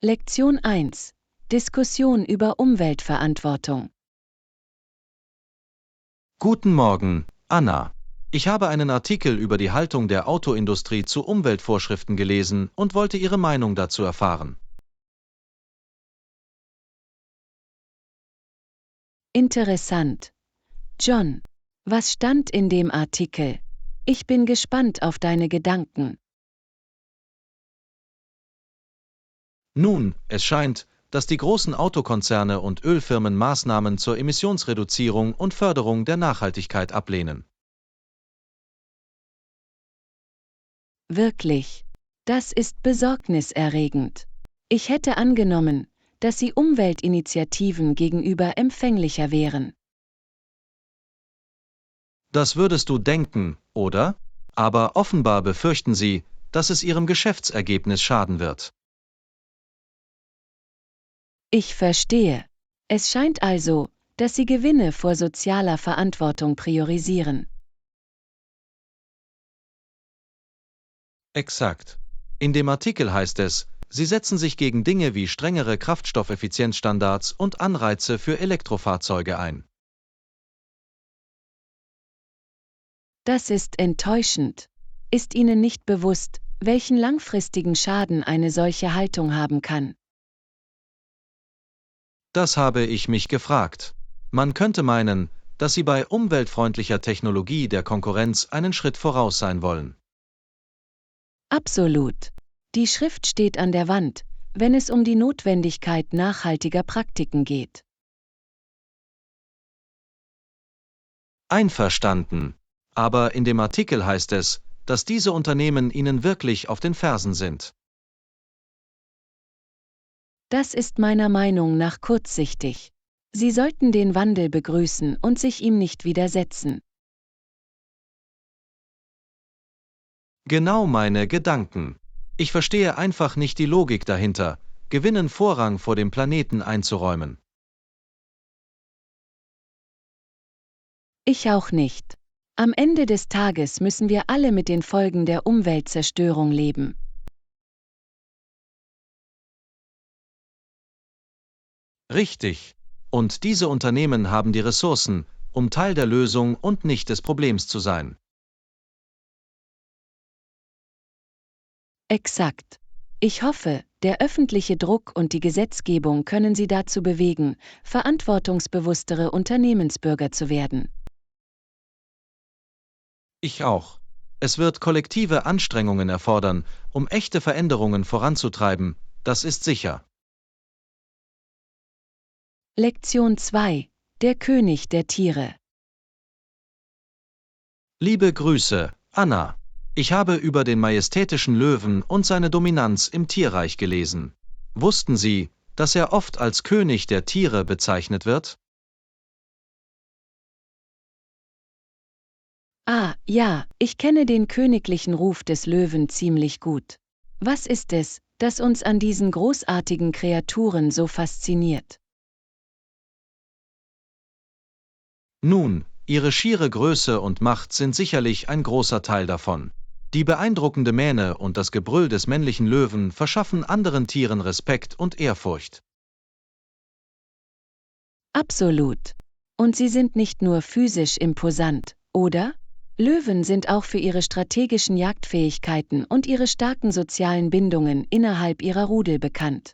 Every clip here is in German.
Lektion 1. Diskussion über Umweltverantwortung. Guten Morgen, Anna. Ich habe einen Artikel über die Haltung der Autoindustrie zu Umweltvorschriften gelesen und wollte Ihre Meinung dazu erfahren. Interessant. John, was stand in dem Artikel? Ich bin gespannt auf deine Gedanken. Nun, es scheint, dass die großen Autokonzerne und Ölfirmen Maßnahmen zur Emissionsreduzierung und Förderung der Nachhaltigkeit ablehnen. Wirklich. Das ist besorgniserregend. Ich hätte angenommen, dass sie Umweltinitiativen gegenüber empfänglicher wären. Das würdest du denken, oder? Aber offenbar befürchten sie, dass es ihrem Geschäftsergebnis schaden wird. Ich verstehe. Es scheint also, dass sie Gewinne vor sozialer Verantwortung priorisieren. Exakt. In dem Artikel heißt es, sie setzen sich gegen Dinge wie strengere Kraftstoffeffizienzstandards und Anreize für Elektrofahrzeuge ein. Das ist enttäuschend. Ist Ihnen nicht bewusst, welchen langfristigen Schaden eine solche Haltung haben kann? Das habe ich mich gefragt. Man könnte meinen, dass sie bei umweltfreundlicher Technologie der Konkurrenz einen Schritt voraus sein wollen. Absolut. Die Schrift steht an der Wand, wenn es um die Notwendigkeit nachhaltiger Praktiken geht. Einverstanden. Aber in dem Artikel heißt es, dass diese Unternehmen ihnen wirklich auf den Fersen sind. Das ist meiner Meinung nach kurzsichtig. Sie sollten den Wandel begrüßen und sich ihm nicht widersetzen. Genau meine Gedanken. Ich verstehe einfach nicht die Logik dahinter, Gewinnen Vorrang vor dem Planeten einzuräumen. Ich auch nicht. Am Ende des Tages müssen wir alle mit den Folgen der Umweltzerstörung leben. Richtig. Und diese Unternehmen haben die Ressourcen, um Teil der Lösung und nicht des Problems zu sein. Exakt. Ich hoffe, der öffentliche Druck und die Gesetzgebung können Sie dazu bewegen, verantwortungsbewusstere Unternehmensbürger zu werden. Ich auch. Es wird kollektive Anstrengungen erfordern, um echte Veränderungen voranzutreiben, das ist sicher. Lektion 2. Der König der Tiere. Liebe Grüße, Anna. Ich habe über den majestätischen Löwen und seine Dominanz im Tierreich gelesen. Wussten Sie, dass er oft als König der Tiere bezeichnet wird? Ah, ja, ich kenne den königlichen Ruf des Löwen ziemlich gut. Was ist es, das uns an diesen großartigen Kreaturen so fasziniert? Nun, ihre schiere Größe und Macht sind sicherlich ein großer Teil davon. Die beeindruckende Mähne und das Gebrüll des männlichen Löwen verschaffen anderen Tieren Respekt und Ehrfurcht. Absolut. Und sie sind nicht nur physisch imposant, oder? Löwen sind auch für ihre strategischen Jagdfähigkeiten und ihre starken sozialen Bindungen innerhalb ihrer Rudel bekannt.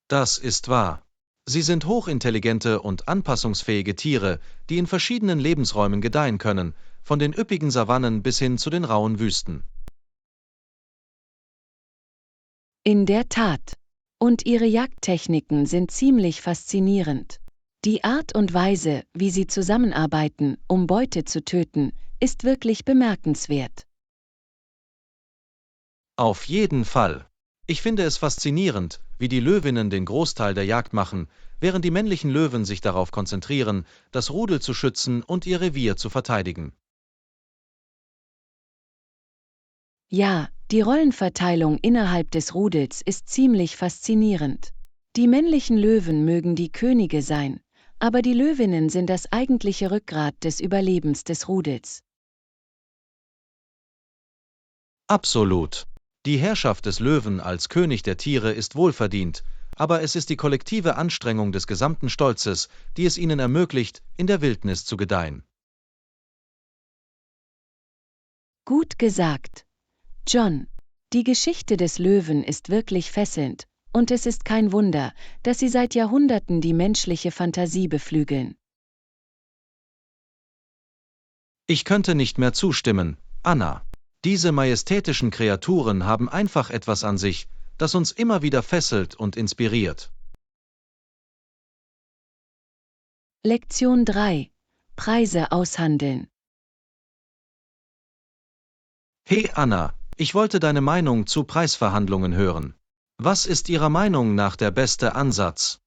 Das ist wahr. Sie sind hochintelligente und anpassungsfähige Tiere, die in verschiedenen Lebensräumen gedeihen können, von den üppigen Savannen bis hin zu den rauen Wüsten. In der Tat. Und ihre Jagdtechniken sind ziemlich faszinierend. Die Art und Weise, wie sie zusammenarbeiten, um Beute zu töten, ist wirklich bemerkenswert. Auf jeden Fall. Ich finde es faszinierend, wie die Löwinnen den Großteil der Jagd machen, während die männlichen Löwen sich darauf konzentrieren, das Rudel zu schützen und ihr Revier zu verteidigen. Ja, die Rollenverteilung innerhalb des Rudels ist ziemlich faszinierend. Die männlichen Löwen mögen die Könige sein, aber die Löwinnen sind das eigentliche Rückgrat des Überlebens des Rudels. Absolut. Die Herrschaft des Löwen als König der Tiere ist wohlverdient, aber es ist die kollektive Anstrengung des gesamten Stolzes, die es ihnen ermöglicht, in der Wildnis zu gedeihen. Gut gesagt. John, die Geschichte des Löwen ist wirklich fesselnd, und es ist kein Wunder, dass sie seit Jahrhunderten die menschliche Fantasie beflügeln. Ich könnte nicht mehr zustimmen, Anna. Diese majestätischen Kreaturen haben einfach etwas an sich, das uns immer wieder fesselt und inspiriert. Lektion 3. Preise aushandeln. Hey Anna, ich wollte deine Meinung zu Preisverhandlungen hören. Was ist Ihrer Meinung nach der beste Ansatz?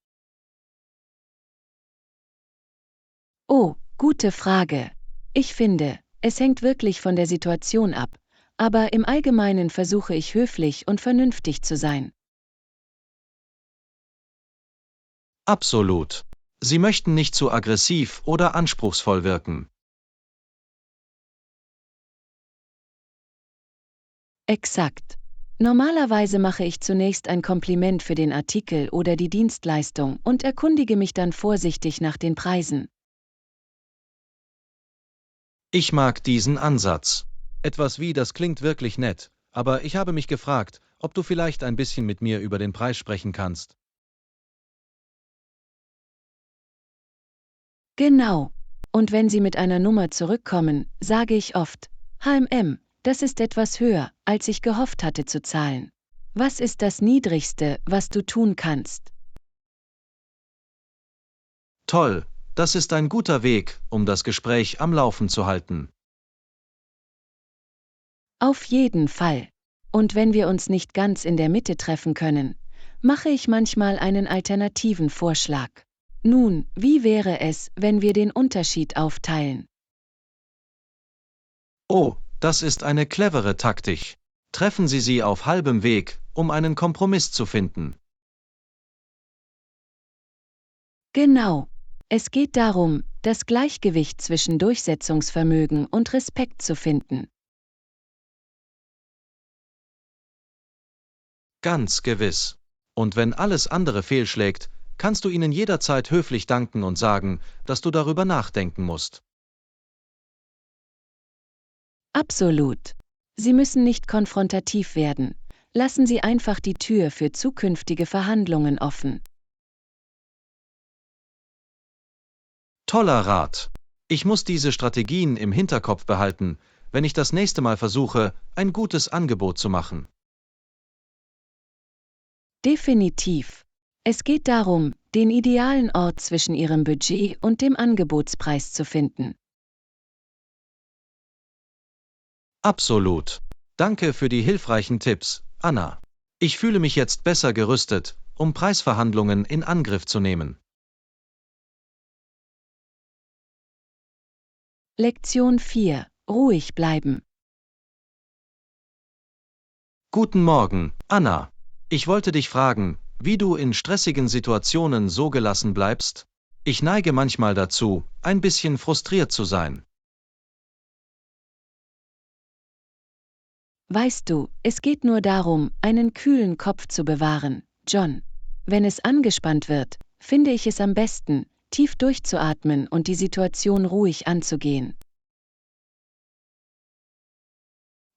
Oh, gute Frage. Ich finde, es hängt wirklich von der Situation ab, aber im Allgemeinen versuche ich höflich und vernünftig zu sein. Absolut. Sie möchten nicht zu aggressiv oder anspruchsvoll wirken. Exakt. Normalerweise mache ich zunächst ein Kompliment für den Artikel oder die Dienstleistung und erkundige mich dann vorsichtig nach den Preisen. Ich mag diesen Ansatz. Etwas wie, das klingt wirklich nett, aber ich habe mich gefragt, ob du vielleicht ein bisschen mit mir über den Preis sprechen kannst. Genau. Und wenn Sie mit einer Nummer zurückkommen, sage ich oft, das ist etwas höher, als ich gehofft hatte zu zahlen. Was ist das Niedrigste, was du tun kannst? Toll, das ist ein guter Weg, um das Gespräch am Laufen zu halten. Auf jeden Fall. Und wenn wir uns nicht ganz in der Mitte treffen können, mache ich manchmal einen alternativen Vorschlag. Nun, wie wäre es, wenn wir den Unterschied aufteilen? Oh, das ist eine clevere Taktik. Treffen Sie sie auf halbem Weg, um einen Kompromiss zu finden. Genau. Es geht darum, das Gleichgewicht zwischen Durchsetzungsvermögen und Respekt zu finden. Ganz gewiss. Und wenn alles andere fehlschlägt, kannst du ihnen jederzeit höflich danken und sagen, dass du darüber nachdenken musst. Absolut. Sie müssen nicht konfrontativ werden. Lassen Sie einfach die Tür für zukünftige Verhandlungen offen. Toller Rat. Ich muss diese Strategien im Hinterkopf behalten, wenn ich das nächste Mal versuche, ein gutes Angebot zu machen. Definitiv. Es geht darum, den idealen Ort zwischen Ihrem Budget und dem Angebotspreis zu finden. Absolut. Danke für die hilfreichen Tipps, Anna. Ich fühle mich jetzt besser gerüstet, um Preisverhandlungen in Angriff zu nehmen. Lektion 4. Ruhig bleiben. Guten Morgen, Anna. Ich wollte dich fragen, wie du in stressigen Situationen so gelassen bleibst? Ich neige manchmal dazu, ein bisschen frustriert zu sein. Weißt du, es geht nur darum, einen kühlen Kopf zu bewahren, John. Wenn es angespannt wird, finde ich es am besten, tief durchzuatmen und die Situation ruhig anzugehen.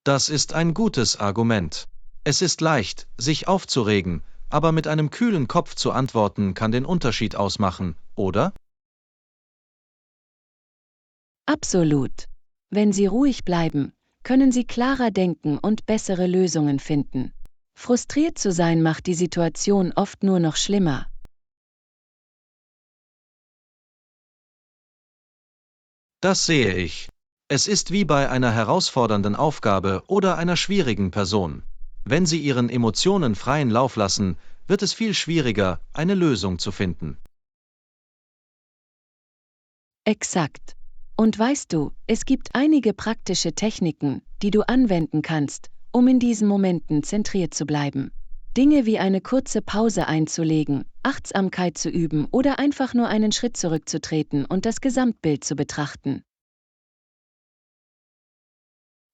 Das ist ein gutes Argument. Es ist leicht, sich aufzuregen, aber mit einem kühlen Kopf zu antworten kann den Unterschied ausmachen, oder? Absolut. Wenn Sie ruhig bleiben, können Sie klarer denken und bessere Lösungen finden. Frustriert zu sein macht die Situation oft nur noch schlimmer. Das sehe ich. Es ist wie bei einer herausfordernden Aufgabe oder einer schwierigen Person. Wenn Sie Ihren Emotionen freien Lauf lassen, wird es viel schwieriger, eine Lösung zu finden. Exakt. Und weißt du, es gibt einige praktische Techniken, die du anwenden kannst, um in diesen Momenten zentriert zu bleiben. Dinge wie eine kurze Pause einzulegen, Achtsamkeit zu üben oder einfach nur einen Schritt zurückzutreten und das Gesamtbild zu betrachten.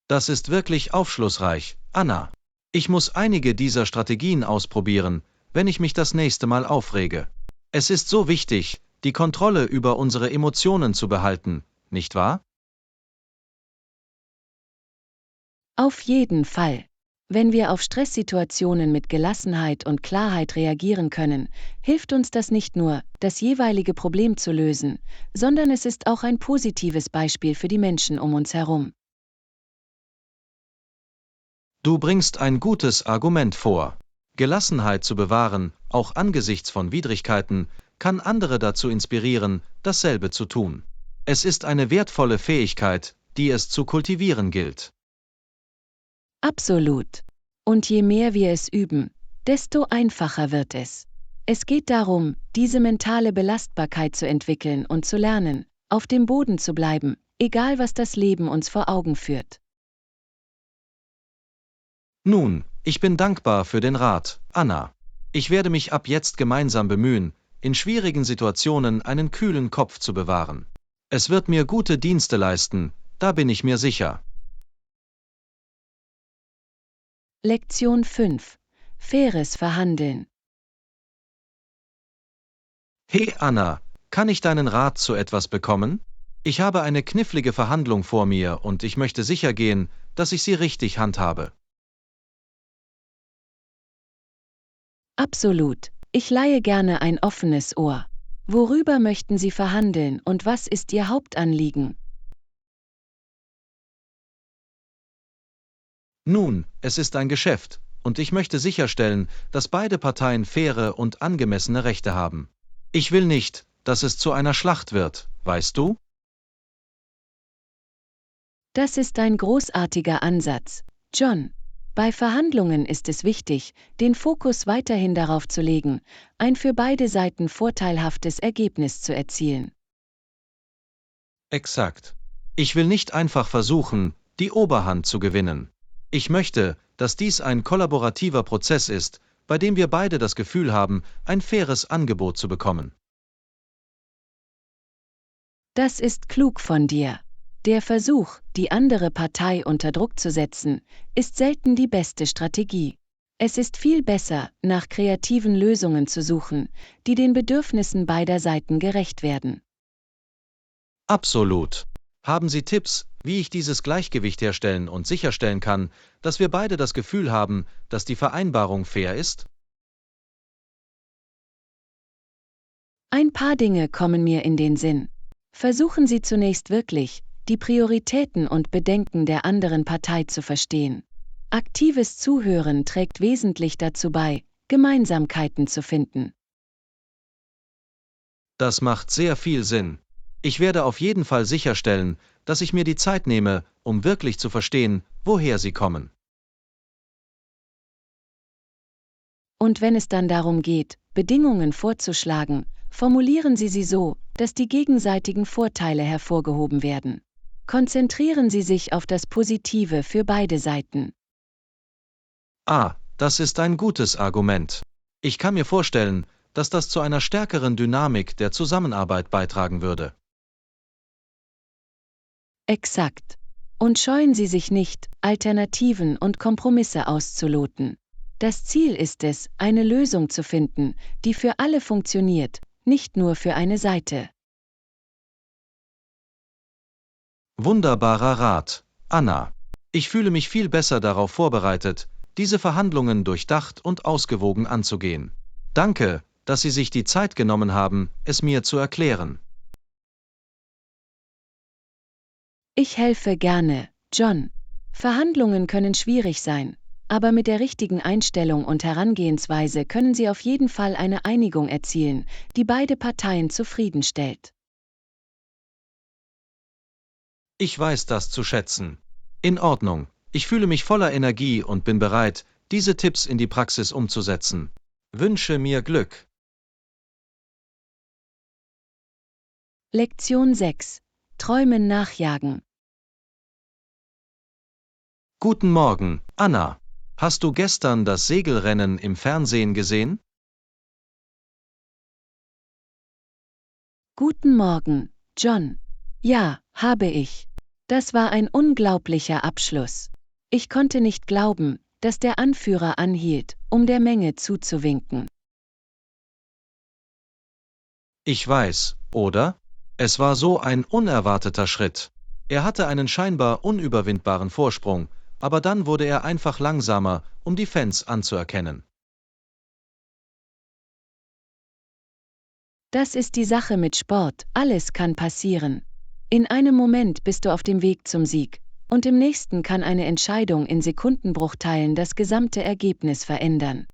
Das ist wirklich aufschlussreich, Anna. Ich muss einige dieser Strategien ausprobieren, wenn ich mich das nächste Mal aufrege. Es ist so wichtig, die Kontrolle über unsere Emotionen zu behalten, nicht wahr? Auf jeden Fall. Wenn wir auf Stresssituationen mit Gelassenheit und Klarheit reagieren können, hilft uns das nicht nur, das jeweilige Problem zu lösen, sondern es ist auch ein positives Beispiel für die Menschen um uns herum. Du bringst ein gutes Argument vor. Gelassenheit zu bewahren, auch angesichts von Widrigkeiten, kann andere dazu inspirieren, dasselbe zu tun. Es ist eine wertvolle Fähigkeit, die es zu kultivieren gilt. Absolut. Und je mehr wir es üben, desto einfacher wird es. Es geht darum, diese mentale Belastbarkeit zu entwickeln und zu lernen, auf dem Boden zu bleiben, egal was das Leben uns vor Augen führt. Nun, ich bin dankbar für den Rat, Anna. Ich werde mich ab jetzt gemeinsam bemühen, in schwierigen Situationen einen kühlen Kopf zu bewahren. Es wird mir gute Dienste leisten, da bin ich mir sicher. Lektion 5. Faires Verhandeln. Hey Anna, kann ich deinen Rat zu etwas bekommen? Ich habe eine knifflige Verhandlung vor mir und ich möchte sicher gehen, dass ich sie richtig handhabe. Absolut. Ich leihe gerne ein offenes Ohr. Worüber möchten Sie verhandeln und was ist Ihr Hauptanliegen? Nun, es ist ein Geschäft, und ich möchte sicherstellen, dass beide Parteien faire und angemessene Rechte haben. Ich will nicht, dass es zu einer Schlacht wird, weißt du? Das ist ein großartiger Ansatz, John. Bei Verhandlungen ist es wichtig, den Fokus weiterhin darauf zu legen, ein für beide Seiten vorteilhaftes Ergebnis zu erzielen. Exakt. Ich will nicht einfach versuchen, die Oberhand zu gewinnen. Ich möchte, dass dies ein kollaborativer Prozess ist, bei dem wir beide das Gefühl haben, ein faires Angebot zu bekommen. Das ist klug von dir. Der Versuch, die andere Partei unter Druck zu setzen, ist selten die beste Strategie. Es ist viel besser, nach kreativen Lösungen zu suchen, die den Bedürfnissen beider Seiten gerecht werden. Absolut. Haben Sie Tipps, wie ich dieses Gleichgewicht herstellen und sicherstellen kann, dass wir beide das Gefühl haben, dass die Vereinbarung fair ist? Ein paar Dinge kommen mir in den Sinn. Versuchen Sie zunächst wirklich, die Prioritäten und Bedenken der anderen Partei zu verstehen. Aktives Zuhören trägt wesentlich dazu bei, Gemeinsamkeiten zu finden. Das macht sehr viel Sinn. Ich werde auf jeden Fall sicherstellen, dass ich mir die Zeit nehme, um wirklich zu verstehen, woher sie kommen. Und wenn es dann darum geht, Bedingungen vorzuschlagen, formulieren Sie sie so, dass die gegenseitigen Vorteile hervorgehoben werden. Konzentrieren Sie sich auf das Positive für beide Seiten. Ah, das ist ein gutes Argument. Ich kann mir vorstellen, dass das zu einer stärkeren Dynamik der Zusammenarbeit beitragen würde. Exakt. Und scheuen Sie sich nicht, Alternativen und Kompromisse auszuloten. Das Ziel ist es, eine Lösung zu finden, die für alle funktioniert, nicht nur für eine Seite. Wunderbarer Rat, Anna. Ich fühle mich viel besser darauf vorbereitet, diese Verhandlungen durchdacht und ausgewogen anzugehen. Danke, dass Sie sich die Zeit genommen haben, es mir zu erklären. Ich helfe gerne, John. Verhandlungen können schwierig sein, aber mit der richtigen Einstellung und Herangehensweise können Sie auf jeden Fall eine Einigung erzielen, die beide Parteien zufriedenstellt. Ich weiß das zu schätzen. In Ordnung, ich fühle mich voller Energie und bin bereit, diese Tipps in die Praxis umzusetzen. Wünsche mir Glück. Lektion 6. Träumen nachjagen. Guten Morgen, Anna. Hast du gestern das Segelrennen im Fernsehen gesehen? Guten Morgen, John. Ja, habe ich. Das war ein unglaublicher Abschluss. Ich konnte nicht glauben, dass der Anführer anhielt, um der Menge zuzuwinken. Ich weiß, oder? Es war so ein unerwarteter Schritt. Er hatte einen scheinbar unüberwindbaren Vorsprung, aber dann wurde er einfach langsamer, um die Fans anzuerkennen. Das ist die Sache mit Sport, alles kann passieren. In einem Moment bist du auf dem Weg zum Sieg, und im nächsten kann eine Entscheidung in Sekundenbruchteilen das gesamte Ergebnis verändern.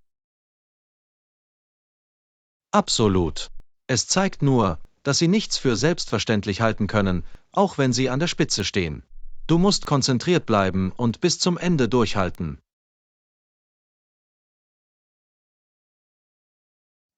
Absolut. Es zeigt nur, dass sie nichts für selbstverständlich halten können, auch wenn sie an der Spitze stehen. Du musst konzentriert bleiben und bis zum Ende durchhalten.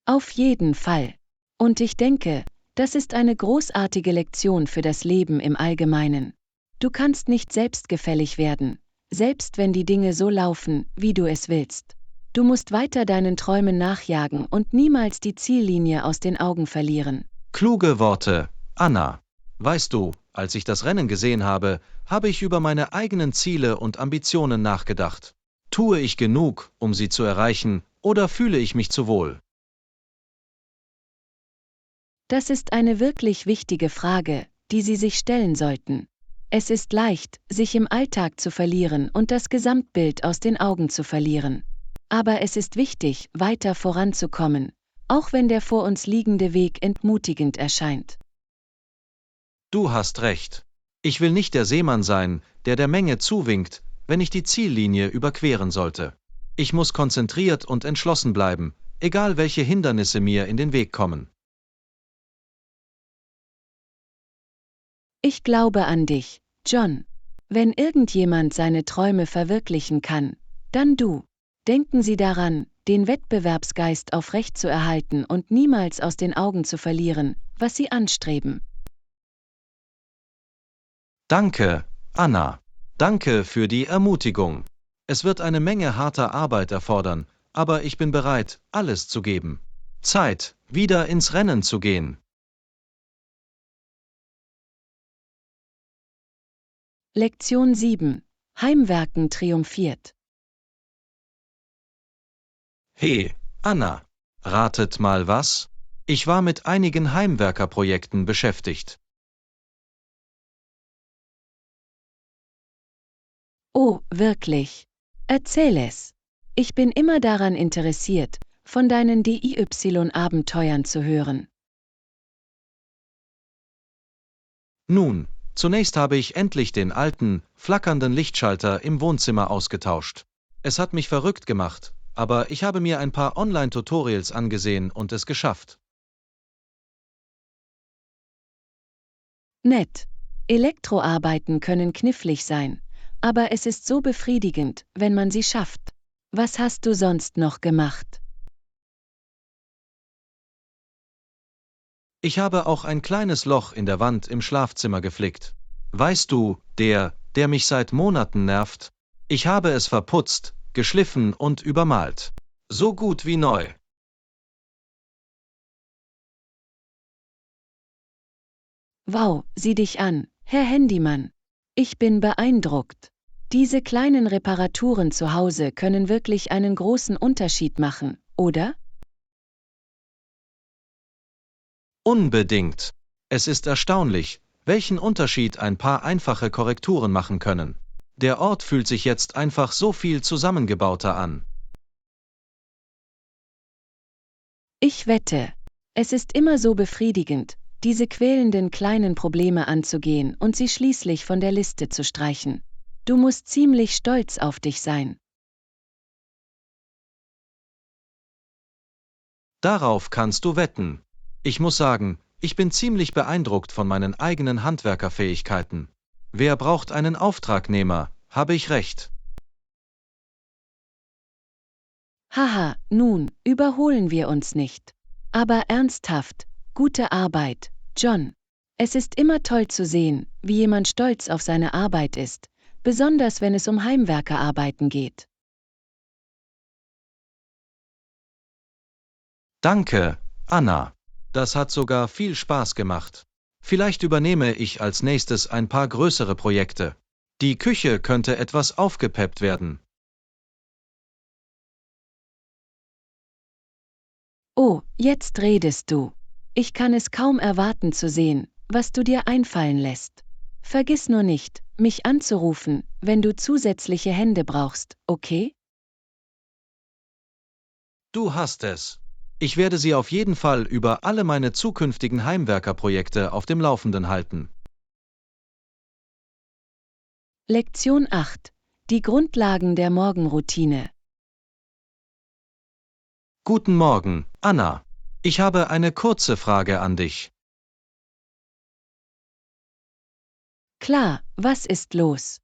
Auf jeden Fall. Und ich denke, das ist eine großartige Lektion für das Leben im Allgemeinen. Du kannst nicht selbstgefällig werden, selbst wenn die Dinge so laufen, wie du es willst. Du musst weiter deinen Träumen nachjagen und niemals die Ziellinie aus den Augen verlieren. Kluge Worte, Anna. Weißt du, als ich das Rennen gesehen habe, habe ich über meine eigenen Ziele und Ambitionen nachgedacht. Tue ich genug, um sie zu erreichen, oder fühle ich mich zu wohl? Das ist eine wirklich wichtige Frage, die Sie sich stellen sollten. Es ist leicht, sich im Alltag zu verlieren und das Gesamtbild aus den Augen zu verlieren. Aber es ist wichtig, weiter voranzukommen, auch wenn der vor uns liegende Weg entmutigend erscheint. Du hast recht. Ich will nicht der Seemann sein, der Menge zuwinkt, wenn ich die Ziellinie überqueren sollte. Ich muss konzentriert und entschlossen bleiben, egal welche Hindernisse mir in den Weg kommen. Ich glaube an dich, John. Wenn irgendjemand seine Träume verwirklichen kann, dann du. Denken Sie daran, den Wettbewerbsgeist aufrechtzuerhalten und niemals aus den Augen zu verlieren, was Sie anstreben. Danke, Anna. Danke für die Ermutigung. Es wird eine Menge harter Arbeit erfordern, aber ich bin bereit, alles zu geben. Zeit, wieder ins Rennen zu gehen. Lektion 7. Heimwerken triumphiert. Hey, Anna. Ratet mal was? Ich war mit einigen Heimwerkerprojekten beschäftigt. Oh, wirklich? Erzähl es. Ich bin immer daran interessiert, von deinen DIY-Abenteuern zu hören. Nun, zunächst habe ich endlich den alten, flackernden Lichtschalter im Wohnzimmer ausgetauscht. Es hat mich verrückt gemacht, aber ich habe mir ein paar Online-Tutorials angesehen und es geschafft. Nett. Elektroarbeiten können knifflig sein, aber es ist so befriedigend, wenn man sie schafft. Was hast du sonst noch gemacht? Ich habe auch ein kleines Loch in der Wand im Schlafzimmer geflickt. Weißt du, der mich seit Monaten nervt? Ich habe es verputzt, geschliffen und übermalt. So gut wie neu. Wow, sieh dich an, Herr Handymann. Ich bin beeindruckt. Diese kleinen Reparaturen zu Hause können wirklich einen großen Unterschied machen, oder? Unbedingt. Es ist erstaunlich, welchen Unterschied ein paar einfache Korrekturen machen können. Der Ort fühlt sich jetzt einfach so viel zusammengebauter an. Ich wette. Es ist immer so befriedigend, diese quälenden kleinen Probleme anzugehen und sie schließlich von der Liste zu streichen. Du musst ziemlich stolz auf dich sein. Darauf kannst du wetten. Ich muss sagen, ich bin ziemlich beeindruckt von meinen eigenen Handwerkerfähigkeiten. Wer braucht einen Auftragnehmer, habe ich recht. Haha, nun, überholen wir uns nicht. Aber ernsthaft, gute Arbeit, John. Es ist immer toll zu sehen, wie jemand stolz auf seine Arbeit ist, besonders wenn es um Heimwerkerarbeiten geht. Danke, Anna. Das hat sogar viel Spaß gemacht. Vielleicht übernehme ich als nächstes ein paar größere Projekte. Die Küche könnte etwas aufgepeppt werden. Oh, jetzt redest du. Ich kann es kaum erwarten zu sehen, was du dir einfallen lässt. Vergiss nur nicht, mich anzurufen, wenn du zusätzliche Hände brauchst, okay? Du hast es. Ich werde Sie auf jeden Fall über alle meine zukünftigen Heimwerkerprojekte auf dem Laufenden halten. Lektion 8. Die Grundlagen der Morgenroutine. Guten Morgen, Anna. Ich habe eine kurze Frage an dich. Klar, was ist los?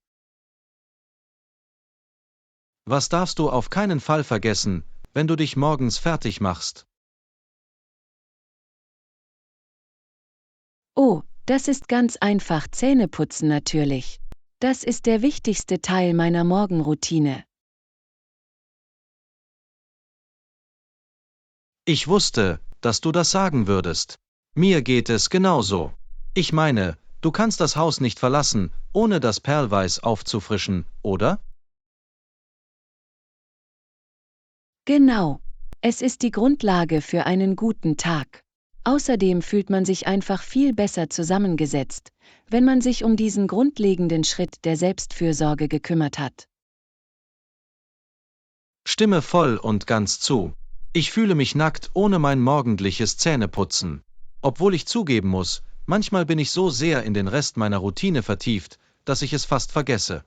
Was darfst du auf keinen Fall vergessen, wenn du dich morgens fertig machst? Oh, das ist ganz einfach, Zähneputzen natürlich. Das ist der wichtigste Teil meiner Morgenroutine. Ich wusste, dass du das sagen würdest. Mir geht es genauso. Ich meine, du kannst das Haus nicht verlassen, ohne das Perlweiß aufzufrischen, oder? Genau. Es ist die Grundlage für einen guten Tag. Außerdem fühlt man sich einfach viel besser zusammengesetzt, wenn man sich um diesen grundlegenden Schritt der Selbstfürsorge gekümmert hat. Stimme voll und ganz zu. Ich fühle mich nackt ohne mein morgendliches Zähneputzen. Obwohl ich zugeben muss, manchmal bin ich so sehr in den Rest meiner Routine vertieft, dass ich es fast vergesse.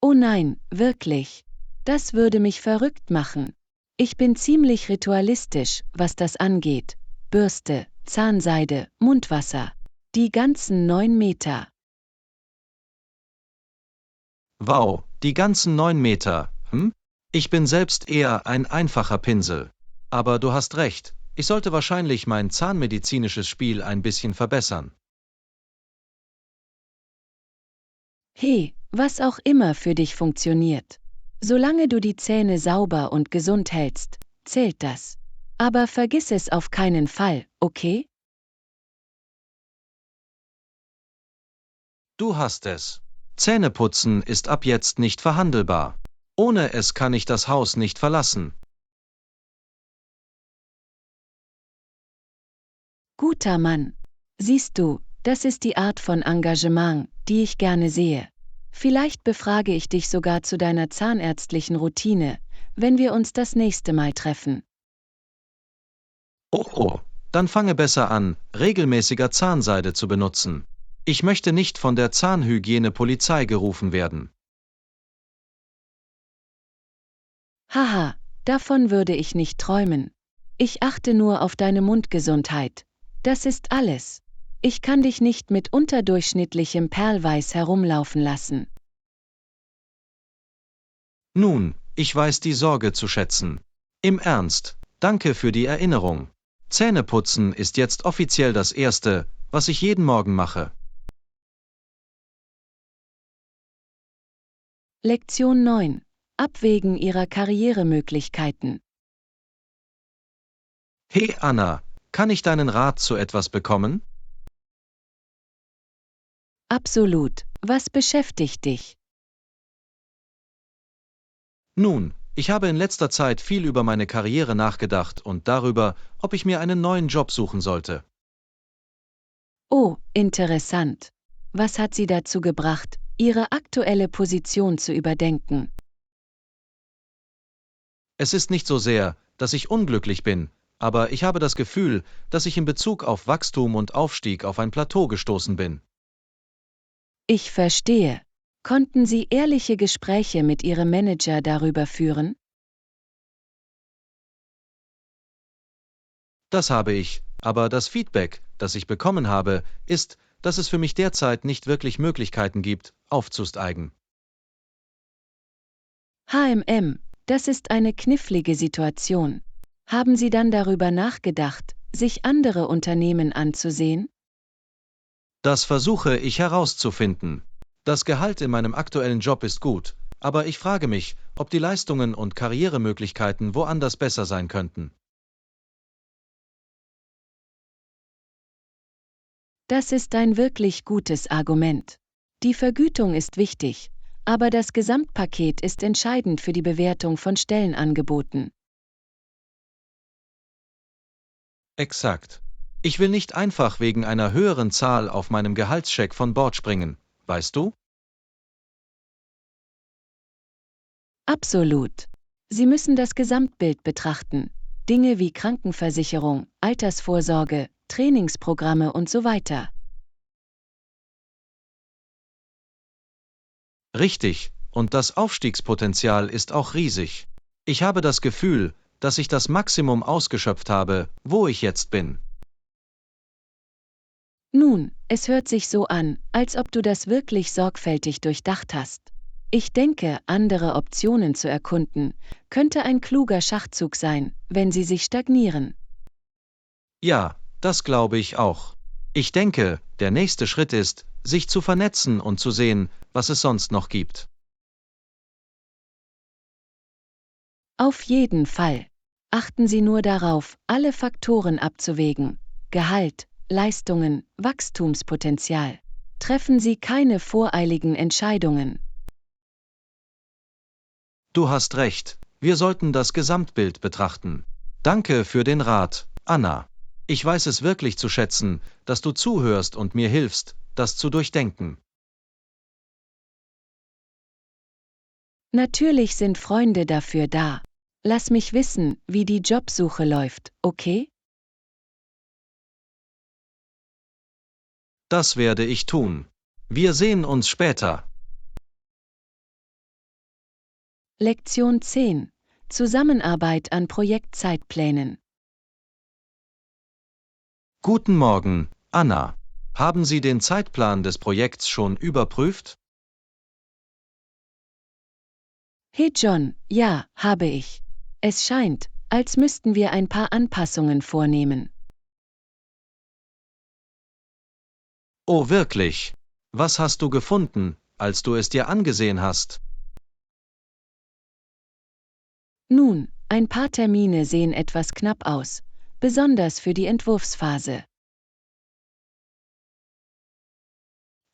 Oh nein, wirklich. Das würde mich verrückt machen. Ich bin ziemlich ritualistisch, was das angeht. Bürste, Zahnseide, Mundwasser. Die ganzen 9 Meter. Wow, die ganzen 9 Meter, hm? Ich bin selbst eher ein einfacher Pinsel. Aber du hast recht, ich sollte wahrscheinlich mein zahnmedizinisches Spiel ein bisschen verbessern. Hey, was auch immer für dich funktioniert. Solange du die Zähne sauber und gesund hältst, zählt das. Aber vergiss es auf keinen Fall, okay? Du hast es. Zähneputzen ist ab jetzt nicht verhandelbar. Ohne es kann ich das Haus nicht verlassen. Guter Mann. Siehst du, das ist die Art von Engagement, die ich gerne sehe. Vielleicht befrage ich dich sogar zu deiner zahnärztlichen Routine, wenn wir uns das nächste Mal treffen. Oh, oh, dann fange besser an, regelmäßiger Zahnseide zu benutzen. Ich möchte nicht von der Zahnhygiene-Polizei gerufen werden. Haha, davon würde ich nicht träumen. Ich achte nur auf deine Mundgesundheit. Das ist alles. Ich kann dich nicht mit unterdurchschnittlichem Perlweiß herumlaufen lassen. Nun, ich weiß die Sorge zu schätzen. Im Ernst, danke für die Erinnerung. Zähneputzen ist jetzt offiziell das Erste, was ich jeden Morgen mache. Lektion 9. Abwägen ihrer Karrieremöglichkeiten. Hey Anna, kann ich deinen Rat zu etwas bekommen? Absolut. Was beschäftigt dich? Nun, ich habe in letzter Zeit viel über meine Karriere nachgedacht und darüber, ob ich mir einen neuen Job suchen sollte. Oh, interessant. Was hat sie dazu gebracht, ihre aktuelle Position zu überdenken? Es ist nicht so sehr, dass ich unglücklich bin, aber ich habe das Gefühl, dass ich in Bezug auf Wachstum und Aufstieg auf ein Plateau gestoßen bin. Ich verstehe. Konnten Sie ehrliche Gespräche mit Ihrem Manager darüber führen? Das habe ich, aber das Feedback, das ich bekommen habe, ist, dass es für mich derzeit nicht wirklich Möglichkeiten gibt, aufzusteigen. HMM, das ist eine knifflige Situation. Haben Sie dann darüber nachgedacht, sich andere Unternehmen anzusehen? Das versuche ich herauszufinden. Das Gehalt in meinem aktuellen Job ist gut, aber ich frage mich, ob die Leistungen und Karrieremöglichkeiten woanders besser sein könnten. Das ist ein wirklich gutes Argument. Die Vergütung ist wichtig, aber das Gesamtpaket ist entscheidend für die Bewertung von Stellenangeboten. Exakt. Ich will nicht einfach wegen einer höheren Zahl auf meinem Gehaltscheck von Bord springen, weißt du? Absolut. Sie müssen das Gesamtbild betrachten. Dinge wie Krankenversicherung, Altersvorsorge, Trainingsprogramme und so weiter. Richtig, und das Aufstiegspotenzial ist auch riesig. Ich habe das Gefühl, dass ich das Maximum ausgeschöpft habe, wo ich jetzt bin. Nun, es hört sich so an, als ob du das wirklich sorgfältig durchdacht hast. Ich denke, andere Optionen zu erkunden, könnte ein kluger Schachzug sein, wenn sie sich stagnieren. Ja, das glaube ich auch. Ich denke, der nächste Schritt ist, sich zu vernetzen und zu sehen, was es sonst noch gibt. Auf jeden Fall. Achten Sie nur darauf, alle Faktoren abzuwägen. Gehalt, Leistungen, Wachstumspotenzial. Treffen Sie keine voreiligen Entscheidungen. Du hast recht, wir sollten das Gesamtbild betrachten. Danke für den Rat, Anna. Ich weiß es wirklich zu schätzen, dass du zuhörst und mir hilfst, das zu durchdenken. Natürlich sind Freunde dafür da. Lass mich wissen, wie die Jobsuche läuft, okay? Das werde ich tun. Wir sehen uns später. Lektion 10. Zusammenarbeit an Projektzeitplänen. Guten Morgen, Anna. Haben Sie den Zeitplan des Projekts schon überprüft? Hey John, ja, habe ich. Es scheint, als müssten wir ein paar Anpassungen vornehmen. Oh wirklich? Was hast du gefunden, als du es dir angesehen hast? Nun, ein paar Termine sehen etwas knapp aus, besonders für die Entwurfsphase.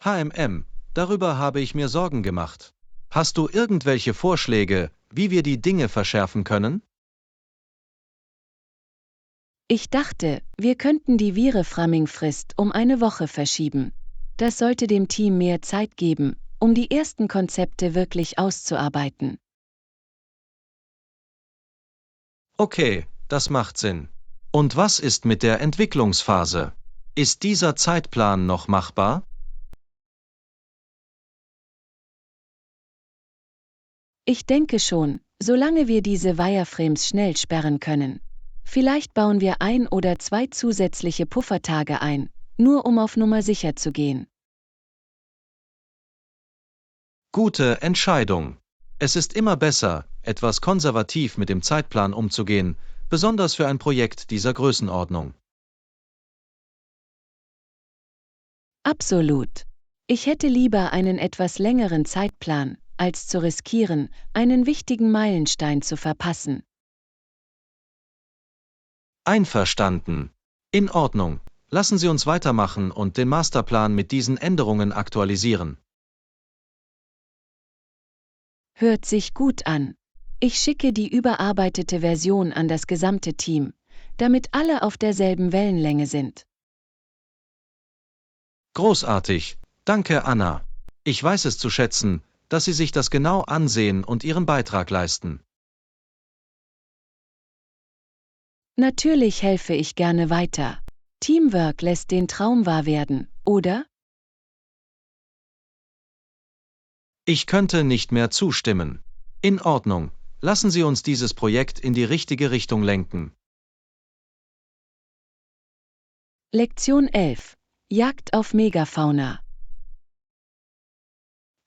Darüber habe ich mir Sorgen gemacht. Hast du irgendwelche Vorschläge, wie wir die Dinge verschärfen können? Ich dachte, wir könnten die Vire-Framing-Frist um eine Woche verschieben. Das sollte dem Team mehr Zeit geben, um die ersten Konzepte wirklich auszuarbeiten. Okay, das macht Sinn. Und was ist mit der Entwicklungsphase? Ist dieser Zeitplan noch machbar? Ich denke schon, solange wir diese Wireframes schnell sperren können. Vielleicht bauen wir 1 oder 2 zusätzliche Puffertage ein, nur um auf Nummer sicher zu gehen. Gute Entscheidung. Es ist immer besser, etwas konservativ mit dem Zeitplan umzugehen, besonders für ein Projekt dieser Größenordnung. Absolut. Ich hätte lieber einen etwas längeren Zeitplan, als zu riskieren, einen wichtigen Meilenstein zu verpassen. Einverstanden. In Ordnung. Lassen Sie uns weitermachen und den Masterplan mit diesen Änderungen aktualisieren. Hört sich gut an. Ich schicke die überarbeitete Version an das gesamte Team, damit alle auf derselben Wellenlänge sind. Großartig. Danke, Anna. Ich weiß es zu schätzen, dass Sie sich das genau ansehen und Ihren Beitrag leisten. Natürlich helfe ich gerne weiter. Teamwork lässt den Traum wahr werden, oder? Ich könnte nicht mehr zustimmen. In Ordnung. Lassen Sie uns dieses Projekt in die richtige Richtung lenken. Lektion 11. Jagd auf Megafauna.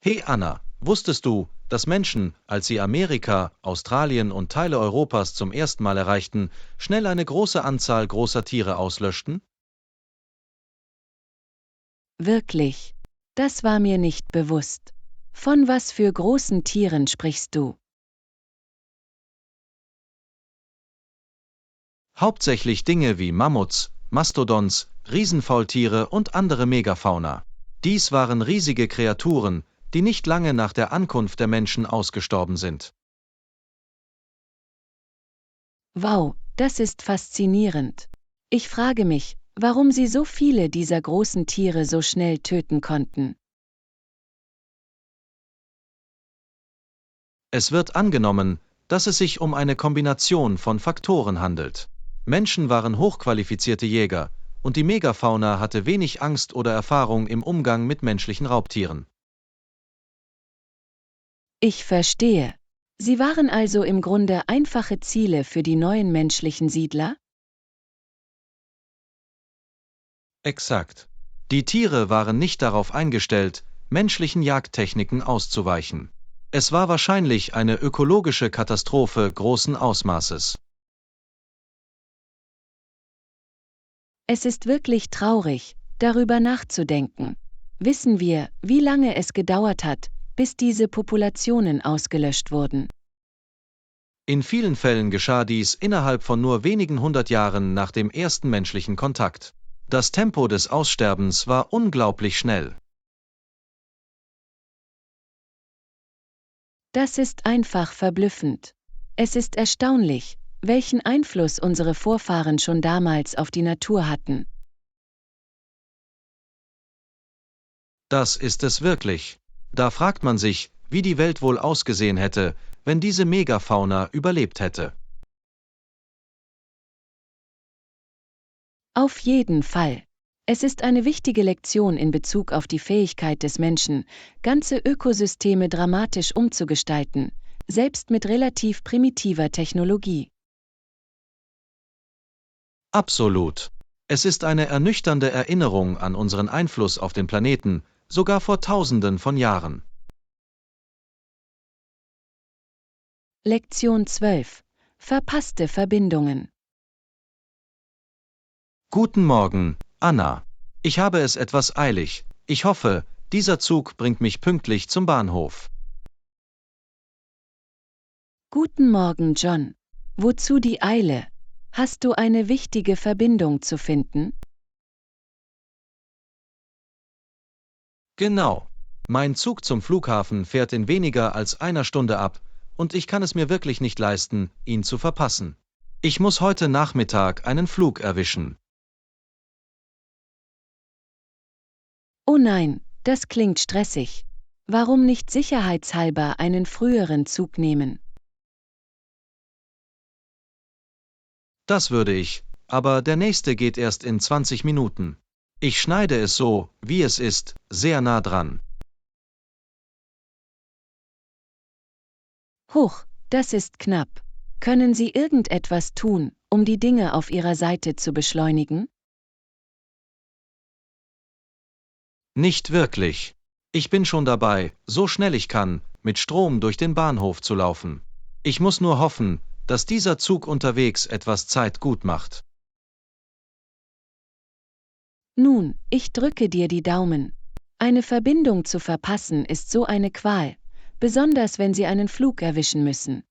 Hey Anna, wusstest du, dass Menschen, als sie Amerika, Australien und Teile Europas zum ersten Mal erreichten, schnell eine große Anzahl großer Tiere auslöschten? Wirklich. Das war mir nicht bewusst. Von was für großen Tieren sprichst du? Hauptsächlich Dinge wie Mammuts, Mastodons, Riesenfaultiere und andere Megafauna. Dies waren riesige Kreaturen, die nicht lange nach der Ankunft der Menschen ausgestorben sind. Wow, das ist faszinierend. Ich frage mich, warum sie so viele dieser großen Tiere so schnell töten konnten. Es wird angenommen, dass es sich um eine Kombination von Faktoren handelt. Menschen waren hochqualifizierte Jäger, und die Megafauna hatte wenig Angst oder Erfahrung im Umgang mit menschlichen Raubtieren. Ich verstehe. Sie waren also im Grunde einfache Ziele für die neuen menschlichen Siedler? Exakt. Die Tiere waren nicht darauf eingestellt, menschlichen Jagdtechniken auszuweichen. Es war wahrscheinlich eine ökologische Katastrophe großen Ausmaßes. Es ist wirklich traurig, darüber nachzudenken. Wissen wir, wie lange es gedauert hat, bis diese Populationen ausgelöscht wurden? In vielen Fällen geschah dies innerhalb von nur wenigen hundert Jahren nach dem ersten menschlichen Kontakt. Das Tempo des Aussterbens war unglaublich schnell. Das ist einfach verblüffend. Es ist erstaunlich, welchen Einfluss unsere Vorfahren schon damals auf die Natur hatten. Das ist es wirklich. Da fragt man sich, wie die Welt wohl ausgesehen hätte, wenn diese Megafauna überlebt hätte. Auf jeden Fall. Es ist eine wichtige Lektion in Bezug auf die Fähigkeit des Menschen, ganze Ökosysteme dramatisch umzugestalten, selbst mit relativ primitiver Technologie. Absolut. Es ist eine ernüchternde Erinnerung an unseren Einfluss auf den Planeten, sogar vor Tausenden von Jahren. Lektion 12. Verpasste Verbindungen. Guten Morgen, Anna. Ich habe es etwas eilig. Ich hoffe, dieser Zug bringt mich pünktlich zum Bahnhof. Guten Morgen, John. Wozu die Eile? Hast du eine wichtige Verbindung zu finden? Genau. Mein Zug zum Flughafen fährt in weniger als einer Stunde ab, und ich kann es mir wirklich nicht leisten, ihn zu verpassen. Ich muss heute Nachmittag einen Flug erwischen. Oh nein, das klingt stressig. Warum nicht sicherheitshalber einen früheren Zug nehmen? Das würde ich, aber der nächste geht erst in 20 Minuten. Ich schneide es so, wie es ist, sehr nah dran. Huch, das ist knapp. Können Sie irgendetwas tun, um die Dinge auf Ihrer Seite zu beschleunigen? Nicht wirklich. Ich bin schon dabei, so schnell ich kann, mit Strom durch den Bahnhof zu laufen. Ich muss nur hoffen, dass dieser Zug unterwegs etwas Zeit gut macht. Nun, ich drücke dir die Daumen. Eine Verbindung zu verpassen ist so eine Qual, besonders wenn Sie einen Flug erwischen müssen.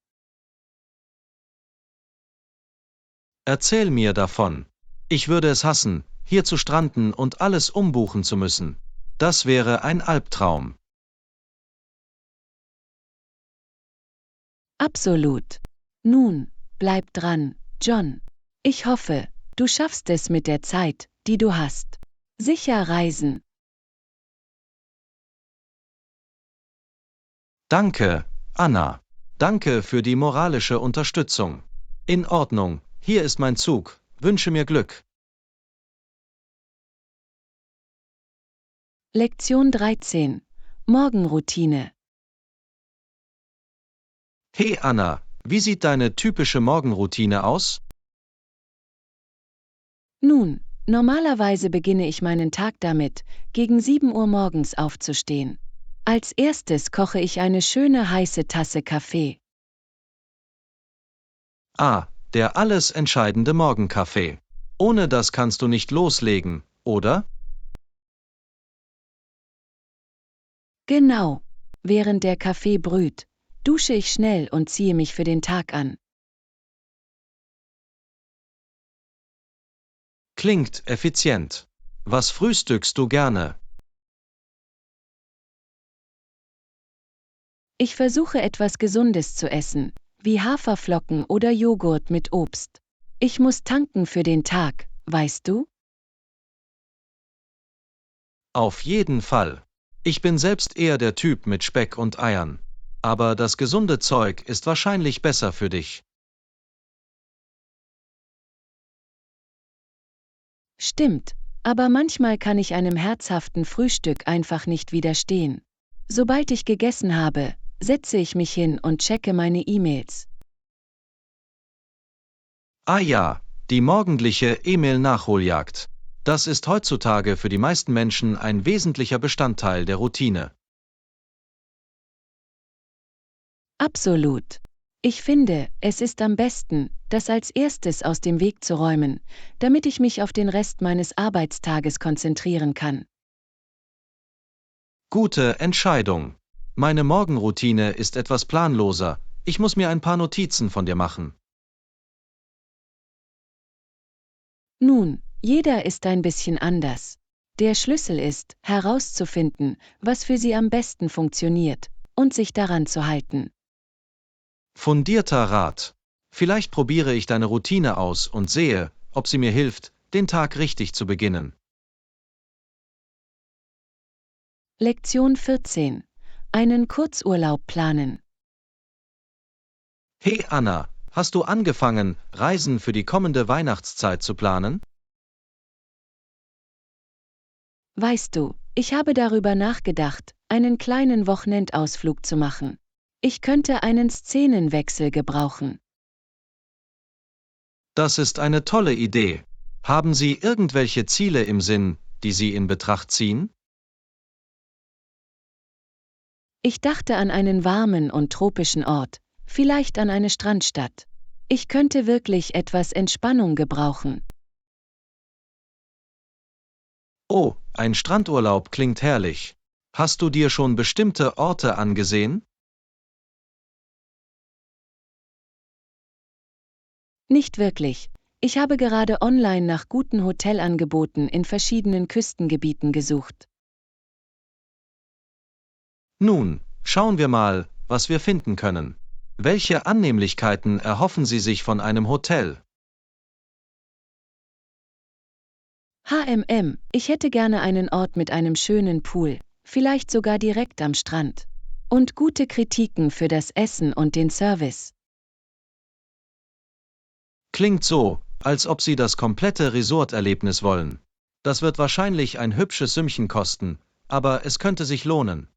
Erzähl mir davon. Ich würde es hassen, hier zu stranden und alles umbuchen zu müssen. Das wäre ein Albtraum. Absolut. Nun, bleib dran, John. Ich hoffe, du schaffst es mit der Zeit, die du hast. Sicher reisen. Danke, Anna. Danke für die moralische Unterstützung. In Ordnung, hier ist mein Zug. Wünsche mir Glück. Lektion 13. Morgenroutine. Hey Anna, wie sieht deine typische Morgenroutine aus? Nun, normalerweise beginne ich meinen Tag damit, gegen 7 Uhr morgens aufzustehen. Als erstes koche ich eine schöne heiße Tasse Kaffee. Ah, der alles entscheidende Morgenkaffee. Ohne das kannst du nicht loslegen, oder? Genau. Während der Kaffee brüht, dusche ich schnell und ziehe mich für den Tag an. Klingt effizient. Was frühstückst du gerne? Ich versuche etwas Gesundes zu essen, wie Haferflocken oder Joghurt mit Obst. Ich muss tanken für den Tag, weißt du? Auf jeden Fall. Ich bin selbst eher der Typ mit Speck und Eiern. Aber das gesunde Zeug ist wahrscheinlich besser für dich. Stimmt, aber manchmal kann ich einem herzhaften Frühstück einfach nicht widerstehen. Sobald ich gegessen habe, setze ich mich hin und checke meine E-Mails. Ah ja, die morgendliche E-Mail-Nachholjagd. Das ist heutzutage für die meisten Menschen ein wesentlicher Bestandteil der Routine. Absolut. Ich finde, es ist am besten, das als erstes aus dem Weg zu räumen, damit ich mich auf den Rest meines Arbeitstages konzentrieren kann. Gute Entscheidung. Meine Morgenroutine ist etwas planloser. Ich muss mir ein paar Notizen von dir machen. Nun, jeder ist ein bisschen anders. Der Schlüssel ist, herauszufinden, was für sie am besten funktioniert, und sich daran zu halten. Fundierter Rat. Vielleicht probiere ich deine Routine aus und sehe, ob sie mir hilft, den Tag richtig zu beginnen. Lektion 14. Einen Kurzurlaub planen. Hey Anna, hast du angefangen, Reisen für die kommende Weihnachtszeit zu planen? Weißt du, ich habe darüber nachgedacht, einen kleinen Wochenendausflug zu machen. Ich könnte einen Szenenwechsel gebrauchen. Das ist eine tolle Idee. Haben Sie irgendwelche Ziele im Sinn, die Sie in Betracht ziehen? Ich dachte an einen warmen und tropischen Ort, vielleicht an eine Strandstadt. Ich könnte wirklich etwas Entspannung gebrauchen. Oh, ein Strandurlaub klingt herrlich. Hast du dir schon bestimmte Orte angesehen? Nicht wirklich. Ich habe gerade online nach guten Hotelangeboten in verschiedenen Küstengebieten gesucht. Nun, schauen wir mal, was wir finden können. Welche Annehmlichkeiten erhoffen Sie sich von einem Hotel? Ich hätte gerne einen Ort mit einem schönen Pool, vielleicht sogar direkt am Strand. Und gute Kritiken für das Essen und den Service. Klingt so, als ob Sie das komplette Resort-Erlebnis wollen. Das wird wahrscheinlich ein hübsches Sümmchen kosten, aber es könnte sich lohnen.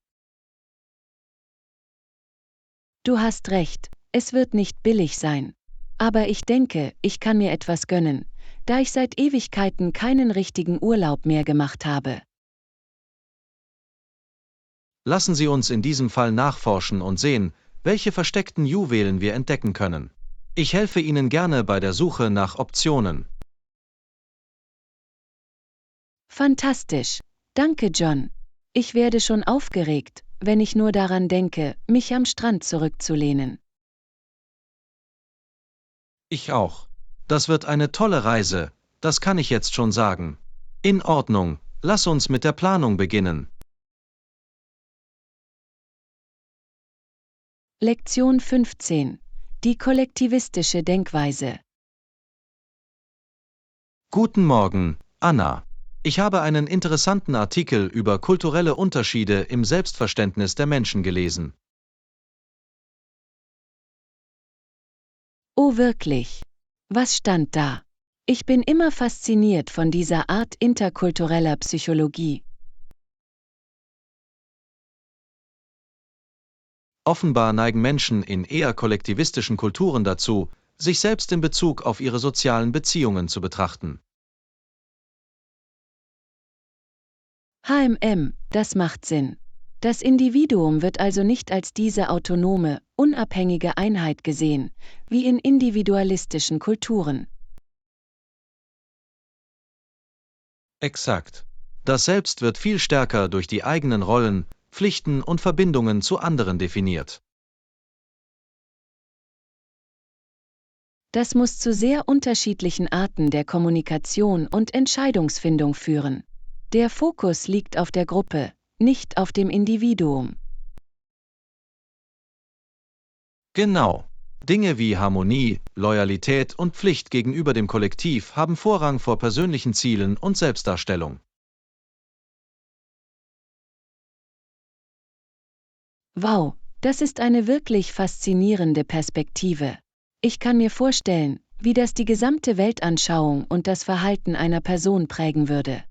Du hast recht, es wird nicht billig sein. Aber ich denke, ich kann mir etwas gönnen, da ich seit Ewigkeiten keinen richtigen Urlaub mehr gemacht habe. Lassen Sie uns in diesem Fall nachforschen und sehen, welche versteckten Juwelen wir entdecken können. Ich helfe Ihnen gerne bei der Suche nach Optionen. Fantastisch. Danke, John. Ich werde schon aufgeregt, wenn ich nur daran denke, mich am Strand zurückzulehnen. Ich auch. Das wird eine tolle Reise, das kann ich jetzt schon sagen. In Ordnung, lass uns mit der Planung beginnen. Lektion 15. Die kollektivistische Denkweise. Guten Morgen, Anna. Ich habe einen interessanten Artikel über kulturelle Unterschiede im Selbstverständnis der Menschen gelesen. Oh wirklich? Was stand da? Ich bin immer fasziniert von dieser Art interkultureller Psychologie. Offenbar neigen Menschen in eher kollektivistischen Kulturen dazu, sich selbst in Bezug auf ihre sozialen Beziehungen zu betrachten. Das macht Sinn. Das Individuum wird also nicht als diese autonome, unabhängige Einheit gesehen, wie in individualistischen Kulturen. Exakt. Das Selbst wird viel stärker durch die eigenen Rollen, Pflichten und Verbindungen zu anderen definiert. Das muss zu sehr unterschiedlichen Arten der Kommunikation und Entscheidungsfindung führen. Der Fokus liegt auf der Gruppe, nicht auf dem Individuum. Genau. Dinge wie Harmonie, Loyalität und Pflicht gegenüber dem Kollektiv haben Vorrang vor persönlichen Zielen und Selbstdarstellung. Wow, das ist eine wirklich faszinierende Perspektive. Ich kann mir vorstellen, wie das die gesamte Weltanschauung und das Verhalten einer Person prägen würde.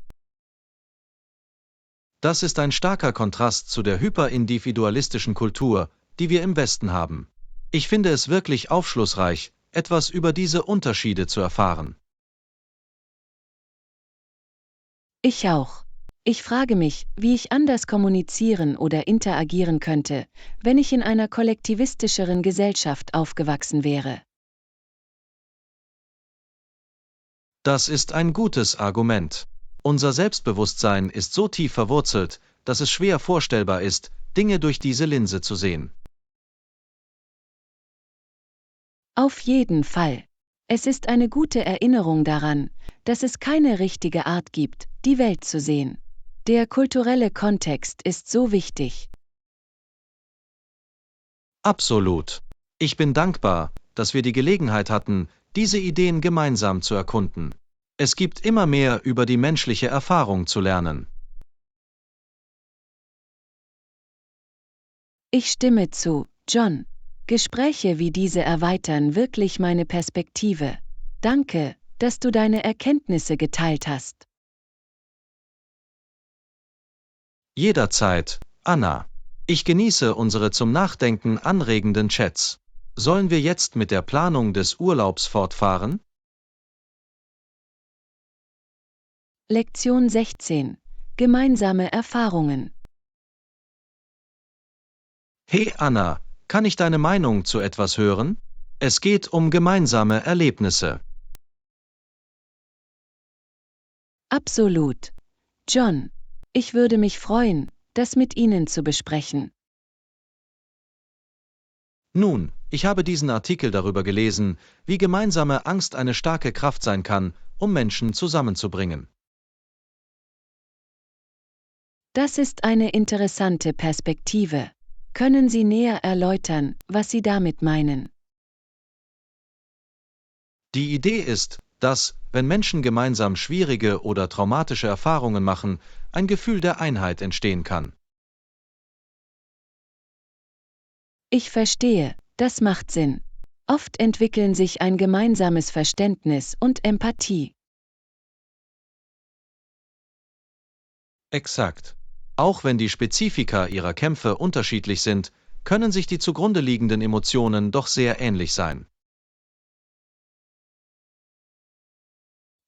Das ist ein starker Kontrast zu der hyperindividualistischen Kultur, die wir im Westen haben. Ich finde es wirklich aufschlussreich, etwas über diese Unterschiede zu erfahren. Ich auch. Ich frage mich, wie ich anders kommunizieren oder interagieren könnte, wenn ich in einer kollektivistischeren Gesellschaft aufgewachsen wäre. Das ist ein gutes Argument. Unser Selbstbewusstsein ist so tief verwurzelt, dass es schwer vorstellbar ist, Dinge durch diese Linse zu sehen. Auf jeden Fall. Es ist eine gute Erinnerung daran, dass es keine richtige Art gibt, die Welt zu sehen. Der kulturelle Kontext ist so wichtig. Absolut. Ich bin dankbar, dass wir die Gelegenheit hatten, diese Ideen gemeinsam zu erkunden. Es gibt immer mehr über die menschliche Erfahrung zu lernen. Ich stimme zu, John. Gespräche wie diese erweitern wirklich meine Perspektive. Danke, dass du deine Erkenntnisse geteilt hast. Jederzeit, Anna. Ich genieße unsere zum Nachdenken anregenden Chats. Sollen wir jetzt mit der Planung des Urlaubs fortfahren? Lektion 16. Gemeinsame Erfahrungen. Hey Anna, kann ich deine Meinung zu etwas hören? Es geht um gemeinsame Erlebnisse. Absolut. John, ich würde mich freuen, das mit Ihnen zu besprechen. Nun, ich habe diesen Artikel darüber gelesen, wie gemeinsame Angst eine starke Kraft sein kann, um Menschen zusammenzubringen. Das ist eine interessante Perspektive. Können Sie näher erläutern, was Sie damit meinen? Die Idee ist, dass, wenn Menschen gemeinsam schwierige oder traumatische Erfahrungen machen, ein Gefühl der Einheit entstehen kann. Ich verstehe, das macht Sinn. Oft entwickeln sich ein gemeinsames Verständnis und Empathie. Exakt. Auch wenn die Spezifika ihrer Kämpfe unterschiedlich sind, können sich die zugrunde liegenden Emotionen doch sehr ähnlich sein.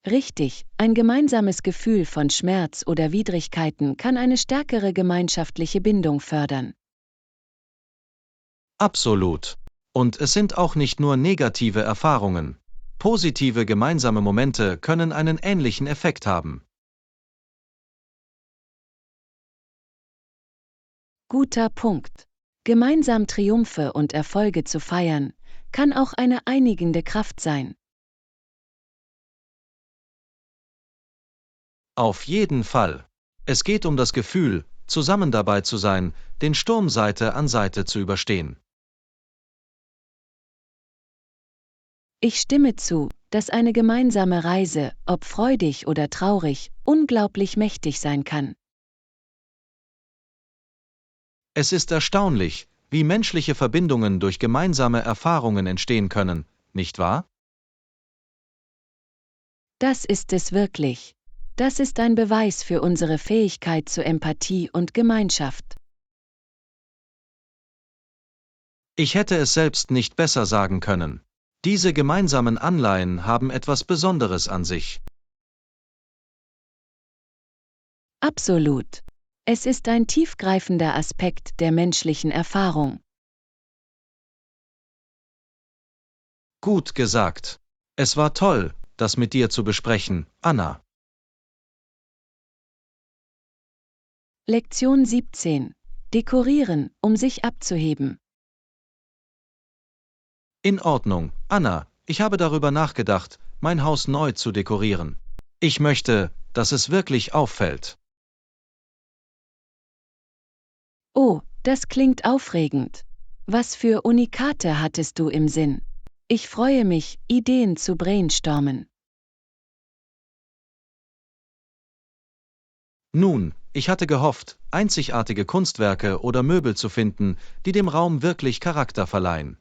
Richtig, ein gemeinsames Gefühl von Schmerz oder Widrigkeiten kann eine stärkere gemeinschaftliche Bindung fördern. Absolut. Und es sind auch nicht nur negative Erfahrungen. Positive gemeinsame Momente können einen ähnlichen Effekt haben. Guter Punkt. Gemeinsam Triumphe und Erfolge zu feiern, kann auch eine einigende Kraft sein. Auf jeden Fall. Es geht um das Gefühl, zusammen dabei zu sein, den Sturm Seite an Seite zu überstehen. Ich stimme zu, dass eine gemeinsame Reise, ob freudig oder traurig, unglaublich mächtig sein kann. Es ist erstaunlich, wie menschliche Verbindungen durch gemeinsame Erfahrungen entstehen können, nicht wahr? Das ist es wirklich. Das ist ein Beweis für unsere Fähigkeit zur Empathie und Gemeinschaft. Ich hätte es selbst nicht besser sagen können. Diese gemeinsamen Anleihen haben etwas Besonderes an sich. Absolut. Es ist ein tiefgreifender Aspekt der menschlichen Erfahrung. Gut gesagt. Es war toll, das mit dir zu besprechen, Anna. Lektion 17. Dekorieren, um sich abzuheben. In Ordnung, Anna, ich habe darüber nachgedacht, mein Haus neu zu dekorieren. Ich möchte, dass es wirklich auffällt. Oh, das klingt aufregend. Was für Unikate hattest du im Sinn? Ich freue mich, Ideen zu brainstormen. Nun, ich hatte gehofft, einzigartige Kunstwerke oder Möbel zu finden, die dem Raum wirklich Charakter verleihen.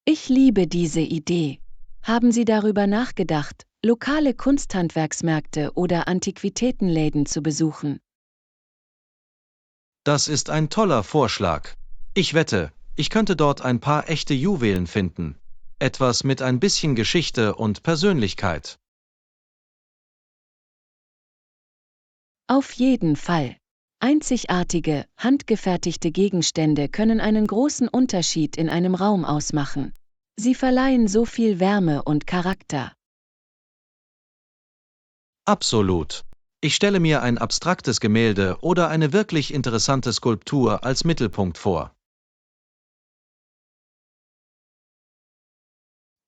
Ich liebe diese Idee. Haben Sie darüber nachgedacht, lokale Kunsthandwerksmärkte oder Antiquitätenläden zu besuchen? Das ist ein toller Vorschlag. Ich wette, ich könnte dort ein paar echte Juwelen finden. Etwas mit ein bisschen Geschichte und Persönlichkeit. Auf jeden Fall. Einzigartige, handgefertigte Gegenstände können einen großen Unterschied in einem Raum ausmachen. Sie verleihen so viel Wärme und Charakter. Absolut. Ich stelle mir ein abstraktes Gemälde oder eine wirklich interessante Skulptur als Mittelpunkt vor.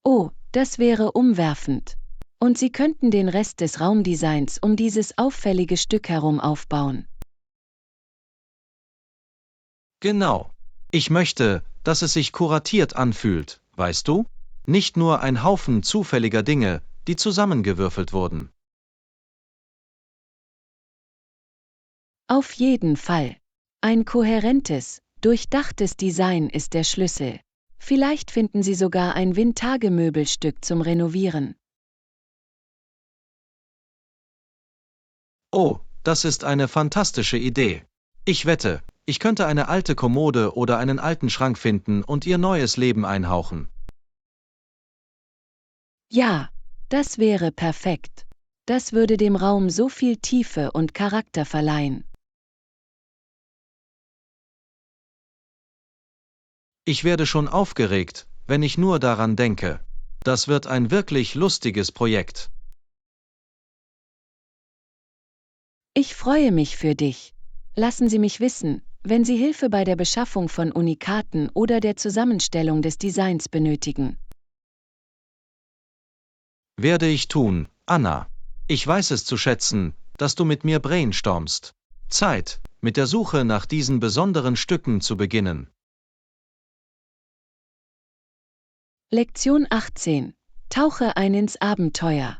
Oh, das wäre umwerfend. Und Sie könnten den Rest des Raumdesigns um dieses auffällige Stück herum aufbauen. Genau. Ich möchte, dass es sich kuratiert anfühlt, weißt du? Nicht nur ein Haufen zufälliger Dinge, die zusammengewürfelt wurden. Auf jeden Fall. Ein kohärentes, durchdachtes Design ist der Schlüssel. Vielleicht finden Sie sogar ein Vintage-Möbelstück zum Renovieren. Oh, das ist eine fantastische Idee. Ich wette, ich könnte eine alte Kommode oder einen alten Schrank finden und ihr neues Leben einhauchen. Ja, das wäre perfekt. Das würde dem Raum so viel Tiefe und Charakter verleihen. Ich werde schon aufgeregt, wenn ich nur daran denke. Das wird ein wirklich lustiges Projekt. Ich freue mich für dich. Lassen Sie mich wissen, wenn Sie Hilfe bei der Beschaffung von Unikaten oder der Zusammenstellung des Designs benötigen. Werde ich tun, Anna. Ich weiß es zu schätzen, dass du mit mir brainstormst. Zeit, mit der Suche nach diesen besonderen Stücken zu beginnen. Lektion 18. Tauche ein ins Abenteuer.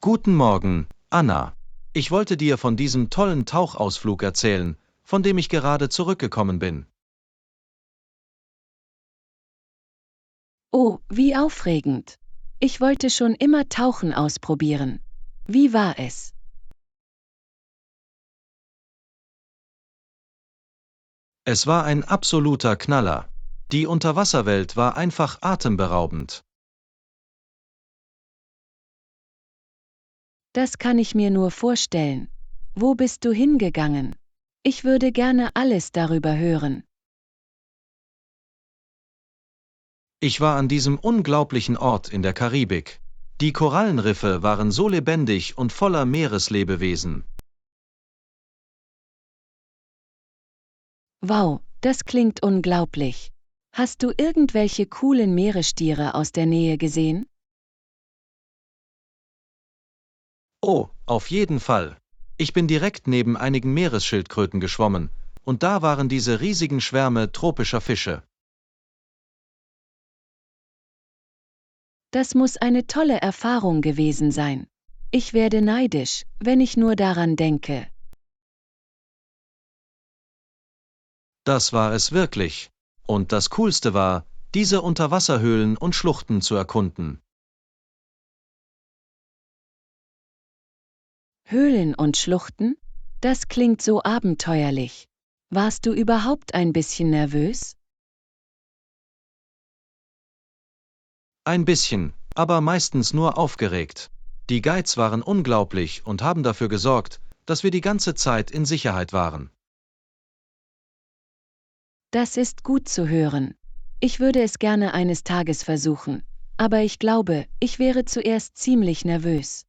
Guten Morgen, Anna. Ich wollte dir von diesem tollen Tauchausflug erzählen, von dem ich gerade zurückgekommen bin. Oh, wie aufregend. Ich wollte schon immer Tauchen ausprobieren. Wie war es? Es war ein absoluter Knaller. Die Unterwasserwelt war einfach atemberaubend. Das kann ich mir nur vorstellen. Wo bist du hingegangen? Ich würde gerne alles darüber hören. Ich war an diesem unglaublichen Ort in der Karibik. Die Korallenriffe waren so lebendig und voller Meereslebewesen. Wow, das klingt unglaublich. Hast du irgendwelche coolen Meeresstiere aus der Nähe gesehen? Oh, auf jeden Fall. Ich bin direkt neben einigen Meeresschildkröten geschwommen, und da waren diese riesigen Schwärme tropischer Fische. Das muss eine tolle Erfahrung gewesen sein. Ich werde neidisch, wenn ich nur daran denke. Das war es wirklich. Und das Coolste war, diese Unterwasserhöhlen und Schluchten zu erkunden. Höhlen und Schluchten? Das klingt so abenteuerlich. Warst du überhaupt ein bisschen nervös? Ein bisschen, aber meistens nur aufgeregt. Die Guides waren unglaublich und haben dafür gesorgt, dass wir die ganze Zeit in Sicherheit waren. Das ist gut zu hören. Ich würde es gerne eines Tages versuchen, aber ich glaube, ich wäre zuerst ziemlich nervös.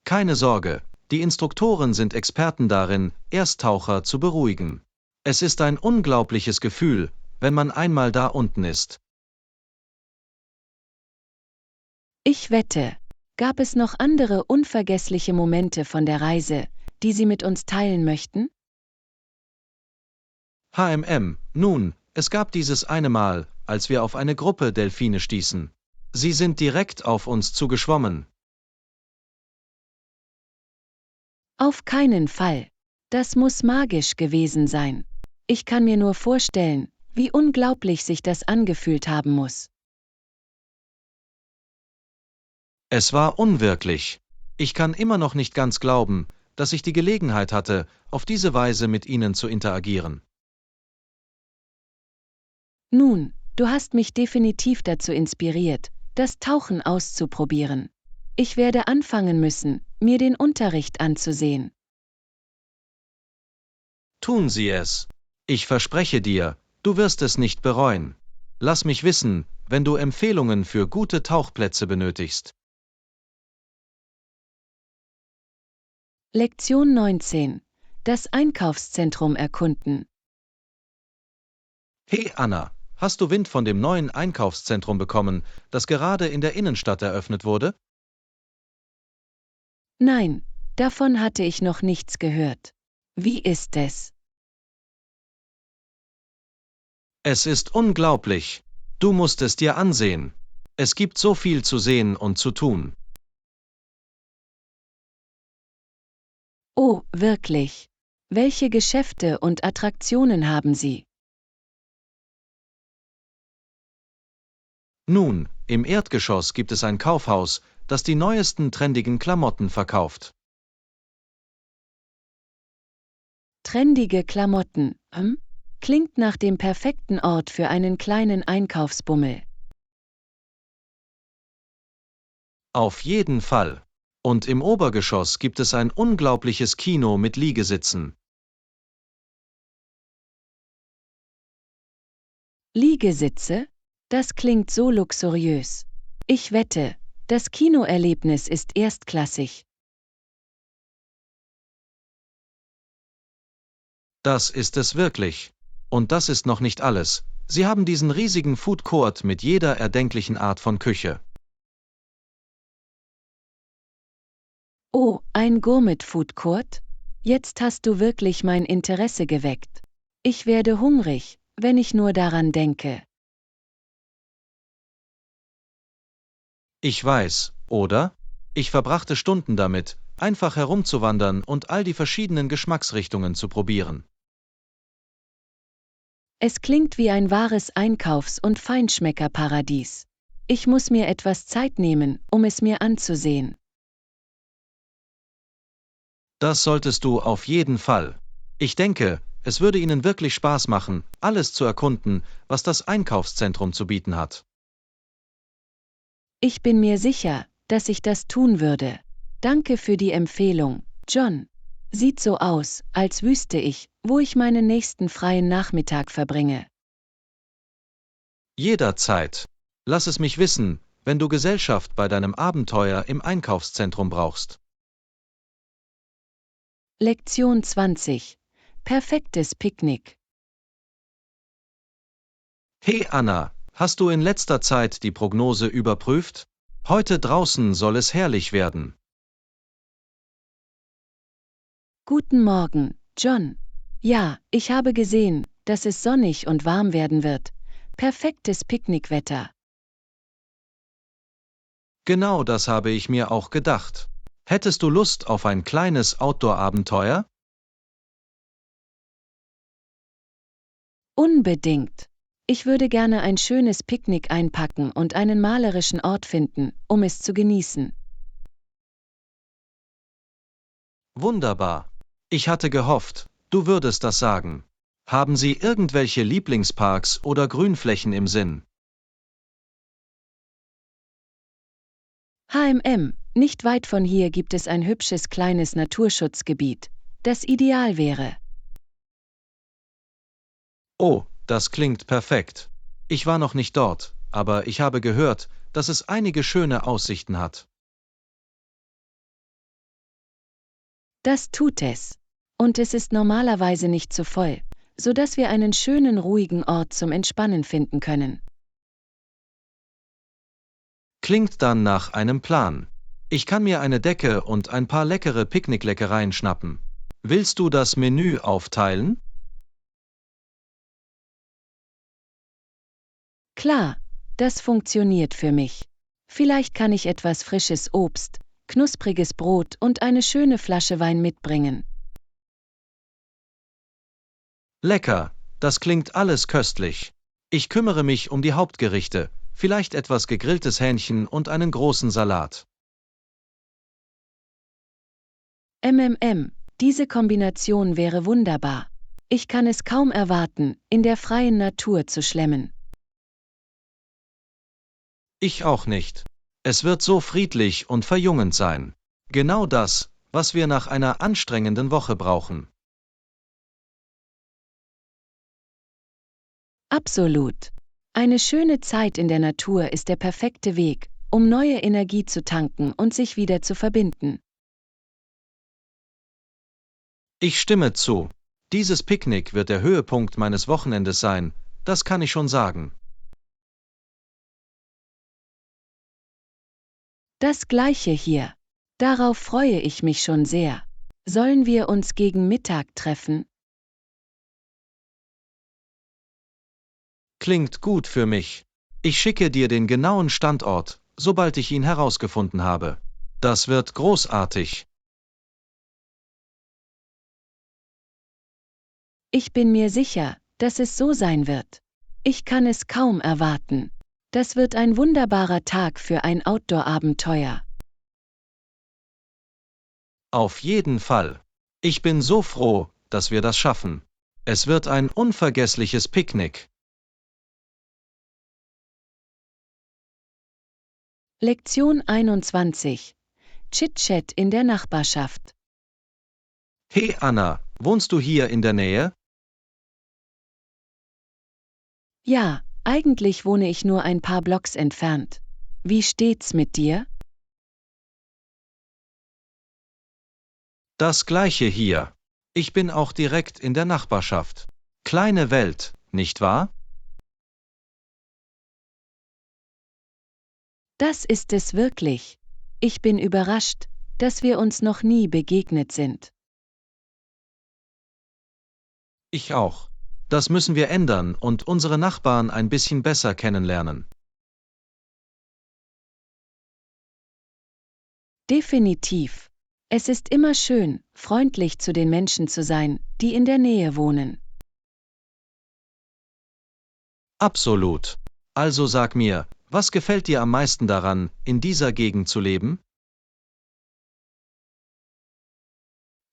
Keine Sorge, die Instruktoren sind Experten darin, Ersttaucher zu beruhigen. Es ist ein unglaubliches Gefühl, wenn man einmal da unten ist. Ich wette. Gab es noch andere unvergessliche Momente von der Reise, die Sie mit uns teilen möchten? Nun, es gab dieses eine Mal, als wir auf eine Gruppe Delfine stießen. Sie sind direkt auf uns zugeschwommen. Auf keinen Fall. Das muss magisch gewesen sein. Ich kann mir nur vorstellen, wie unglaublich sich das angefühlt haben muss. Es war unwirklich. Ich kann immer noch nicht ganz glauben, dass ich die Gelegenheit hatte, auf diese Weise mit ihnen zu interagieren. Nun, du hast mich definitiv dazu inspiriert, das Tauchen auszuprobieren. Ich werde anfangen müssen, mir den Unterricht anzusehen. Tun Sie es. Ich verspreche dir, du wirst es nicht bereuen. Lass mich wissen, wenn du Empfehlungen für gute Tauchplätze benötigst. Lektion 19. Das Einkaufszentrum erkunden. Hey Anna, hast du Wind von dem neuen Einkaufszentrum bekommen, das gerade in der Innenstadt eröffnet wurde? Nein, davon hatte ich noch nichts gehört. Wie ist es? Es ist unglaublich. Du musst es dir ansehen. Es gibt so viel zu sehen und zu tun. Oh, wirklich? Welche Geschäfte und Attraktionen haben Sie? Nun, im Erdgeschoss gibt es ein Kaufhaus, das die neuesten trendigen Klamotten verkauft. Trendige Klamotten, Klingt nach dem perfekten Ort für einen kleinen Einkaufsbummel. Auf jeden Fall. Und im Obergeschoss gibt es ein unglaubliches Kino mit Liegesitzen. Liegesitze? Das klingt so luxuriös. Ich wette, das Kinoerlebnis ist erstklassig. Das ist es wirklich. Und das ist noch nicht alles. Sie haben diesen riesigen Food Court mit jeder erdenklichen Art von Küche. Oh, ein Gourmet-Food Court? Jetzt hast du wirklich mein Interesse geweckt. Ich werde hungrig, wenn ich nur daran denke. Ich weiß, oder? Ich verbrachte Stunden damit, einfach herumzuwandern und all die verschiedenen Geschmacksrichtungen zu probieren. Es klingt wie ein wahres Einkaufs- und Feinschmeckerparadies. Ich muss mir etwas Zeit nehmen, um es mir anzusehen. Das solltest du auf jeden Fall. Ich denke, es würde Ihnen wirklich Spaß machen, alles zu erkunden, was das Einkaufszentrum zu bieten hat. Ich bin mir sicher, dass ich das tun würde. Danke für die Empfehlung, John. Sieht so aus, als wüsste ich, wo ich meinen nächsten freien Nachmittag verbringe. Jederzeit. Lass es mich wissen, wenn du Gesellschaft bei deinem Abenteuer im Einkaufszentrum brauchst. Lektion 20. Perfektes Picknick. Hey Anna, hast du in letzter Zeit die Prognose überprüft? Heute draußen soll es herrlich werden. Guten Morgen, John. Ja, ich habe gesehen, dass es sonnig und warm werden wird. Perfektes Picknickwetter. Genau das habe ich mir auch gedacht. Hättest du Lust auf ein kleines Outdoor-Abenteuer? Unbedingt. Ich würde gerne ein schönes Picknick einpacken und einen malerischen Ort finden, um es zu genießen. Wunderbar. Ich hatte gehofft, du würdest das sagen. Haben Sie irgendwelche Lieblingsparks oder Grünflächen im Sinn? Nicht weit von hier gibt es ein hübsches kleines Naturschutzgebiet, das ideal wäre. Oh, das klingt perfekt. Ich war noch nicht dort, aber ich habe gehört, dass es einige schöne Aussichten hat. Das tut es. Und es ist normalerweise nicht so voll, sodass wir einen schönen ruhigen Ort zum Entspannen finden können. Klingt dann nach einem Plan. Ich kann mir eine Decke und ein paar leckere Picknickleckereien schnappen. Willst du das Menü aufteilen? Klar, das funktioniert für mich. Vielleicht kann ich etwas frisches Obst, knuspriges Brot und eine schöne Flasche Wein mitbringen. Lecker, das klingt alles köstlich. Ich kümmere mich um die Hauptgerichte, vielleicht etwas gegrilltes Hähnchen und einen großen Salat. Diese Kombination wäre wunderbar. Ich kann es kaum erwarten, in der freien Natur zu schlemmen. Ich auch nicht. Es wird so friedlich und verjüngend sein. Genau das, was wir nach einer anstrengenden Woche brauchen. Absolut. Eine schöne Zeit in der Natur ist der perfekte Weg, um neue Energie zu tanken und sich wieder zu verbinden. Ich stimme zu. Dieses Picknick wird der Höhepunkt meines Wochenendes sein, das kann ich schon sagen. Das gleiche hier. Darauf freue ich mich schon sehr. Sollen wir uns gegen Mittag treffen? Klingt gut für mich. Ich schicke dir den genauen Standort, sobald ich ihn herausgefunden habe. Das wird großartig. Ich bin mir sicher, dass es so sein wird. Ich kann es kaum erwarten. Das wird ein wunderbarer Tag für ein Outdoor-Abenteuer. Auf jeden Fall. Ich bin so froh, dass wir das schaffen. Es wird ein unvergessliches Picknick. Lektion 21. Chit-Chat in der Nachbarschaft. Hey Anna, wohnst du hier in der Nähe? Ja, eigentlich wohne ich nur ein paar Blocks entfernt. Wie steht's mit dir? Das gleiche hier. Ich bin auch direkt in der Nachbarschaft. Kleine Welt, nicht wahr? Das ist es wirklich. Ich bin überrascht, dass wir uns noch nie begegnet sind. Ich auch. Das müssen wir ändern und unsere Nachbarn ein bisschen besser kennenlernen. Definitiv. Es ist immer schön, freundlich zu den Menschen zu sein, die in der Nähe wohnen. Absolut. Also sag mir, was gefällt dir am meisten daran, in dieser Gegend zu leben?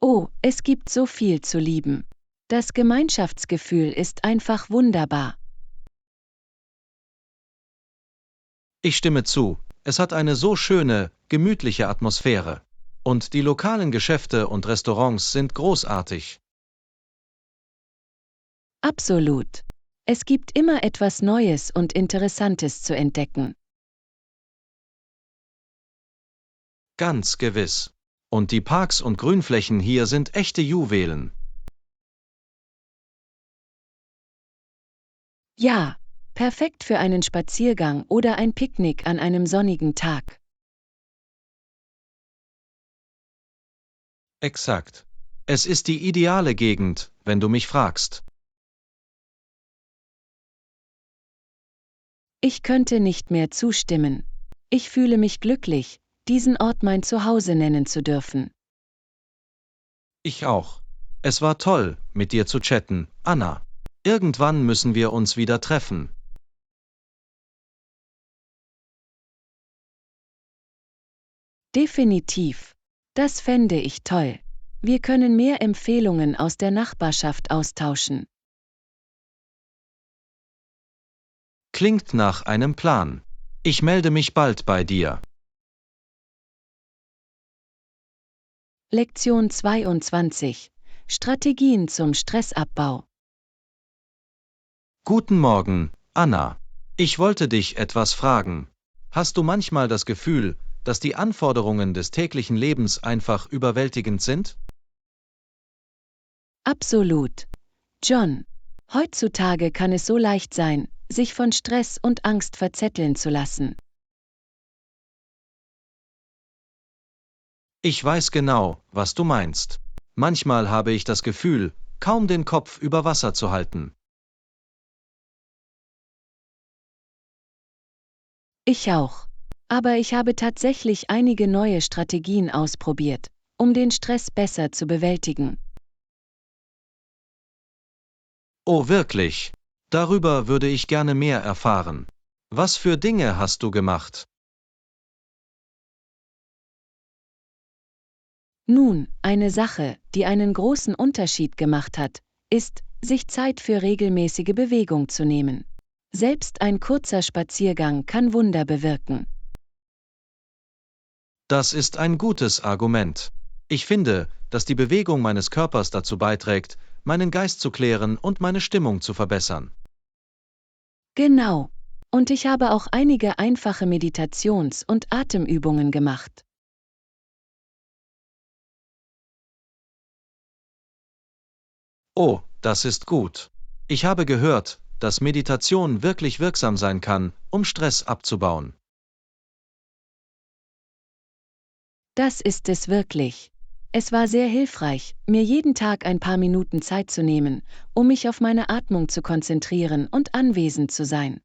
Oh, es gibt so viel zu lieben. Das Gemeinschaftsgefühl ist einfach wunderbar. Ich stimme zu, es hat eine so schöne, gemütliche Atmosphäre. Und die lokalen Geschäfte und Restaurants sind großartig. Absolut. Es gibt immer etwas Neues und Interessantes zu entdecken. Ganz gewiss. Und die Parks und Grünflächen hier sind echte Juwelen. Ja, perfekt für einen Spaziergang oder ein Picknick an einem sonnigen Tag. Exakt. Es ist die ideale Gegend, wenn du mich fragst. Ich könnte nicht mehr zustimmen. Ich fühle mich glücklich, diesen Ort mein Zuhause nennen zu dürfen. Ich auch. Es war toll, mit dir zu chatten, Anna. Irgendwann müssen wir uns wieder treffen. Definitiv. Das fände ich toll. Wir können mehr Empfehlungen aus der Nachbarschaft austauschen. Klingt nach einem Plan. Ich melde mich bald bei dir. Lektion 22. Strategien zum Stressabbau. Guten Morgen, Anna. Ich wollte dich etwas fragen. Hast du manchmal das Gefühl, dass die Anforderungen des täglichen Lebens einfach überwältigend sind? Absolut. John, heutzutage kann es so leicht sein, sich von Stress und Angst verzetteln zu lassen. Ich weiß genau, was du meinst. Manchmal habe ich das Gefühl, kaum den Kopf über Wasser zu halten. Ich auch. Aber ich habe tatsächlich einige neue Strategien ausprobiert, um den Stress besser zu bewältigen. Oh, wirklich? Darüber würde ich gerne mehr erfahren. Was für Dinge hast du gemacht? Nun, eine Sache, die einen großen Unterschied gemacht hat, ist, sich Zeit für regelmäßige Bewegung zu nehmen. Selbst ein kurzer Spaziergang kann Wunder bewirken. Das ist ein gutes Argument. Ich finde, dass die Bewegung meines Körpers dazu beiträgt, meinen Geist zu klären und meine Stimmung zu verbessern. Genau. Und ich habe auch einige einfache Meditations- und Atemübungen gemacht. Oh, das ist gut. Ich habe gehört, dass Meditation wirklich wirksam sein kann, um Stress abzubauen. Das ist es wirklich. Es war sehr hilfreich, mir jeden Tag ein paar Minuten Zeit zu nehmen, um mich auf meine Atmung zu konzentrieren und anwesend zu sein.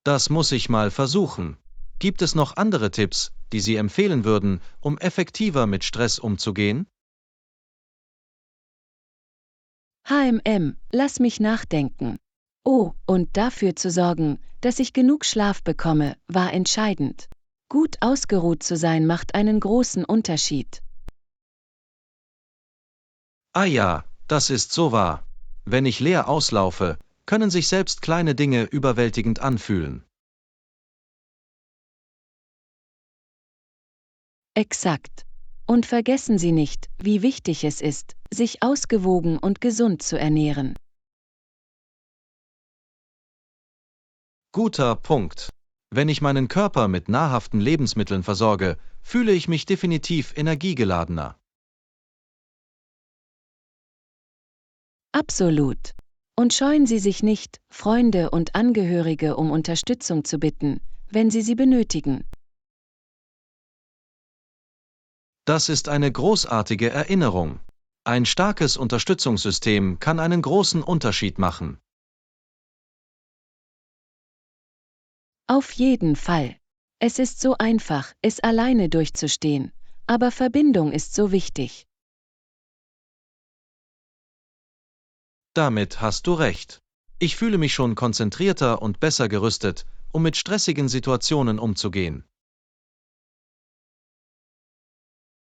Das muss ich mal versuchen. Gibt es noch andere Tipps, die Sie empfehlen würden, um effektiver mit Stress umzugehen? Lass mich nachdenken. Oh, und dafür zu sorgen, dass ich genug Schlaf bekomme, war entscheidend. Gut ausgeruht zu sein macht einen großen Unterschied. Ah ja, das ist so wahr. Wenn ich leer auslaufe, können sich selbst kleine Dinge überwältigend anfühlen. Exakt. Und vergessen Sie nicht, wie wichtig es ist, sich ausgewogen und gesund zu ernähren. Guter Punkt. Wenn ich meinen Körper mit nahrhaften Lebensmitteln versorge, fühle ich mich definitiv energiegeladener. Absolut. Und scheuen Sie sich nicht, Freunde und Angehörige um Unterstützung zu bitten, wenn Sie sie benötigen. Das ist eine großartige Erinnerung. Ein starkes Unterstützungssystem kann einen großen Unterschied machen. Auf jeden Fall. Es ist so einfach, es alleine durchzustehen, aber Verbindung ist so wichtig. Damit hast du recht. Ich fühle mich schon konzentrierter und besser gerüstet, um mit stressigen Situationen umzugehen.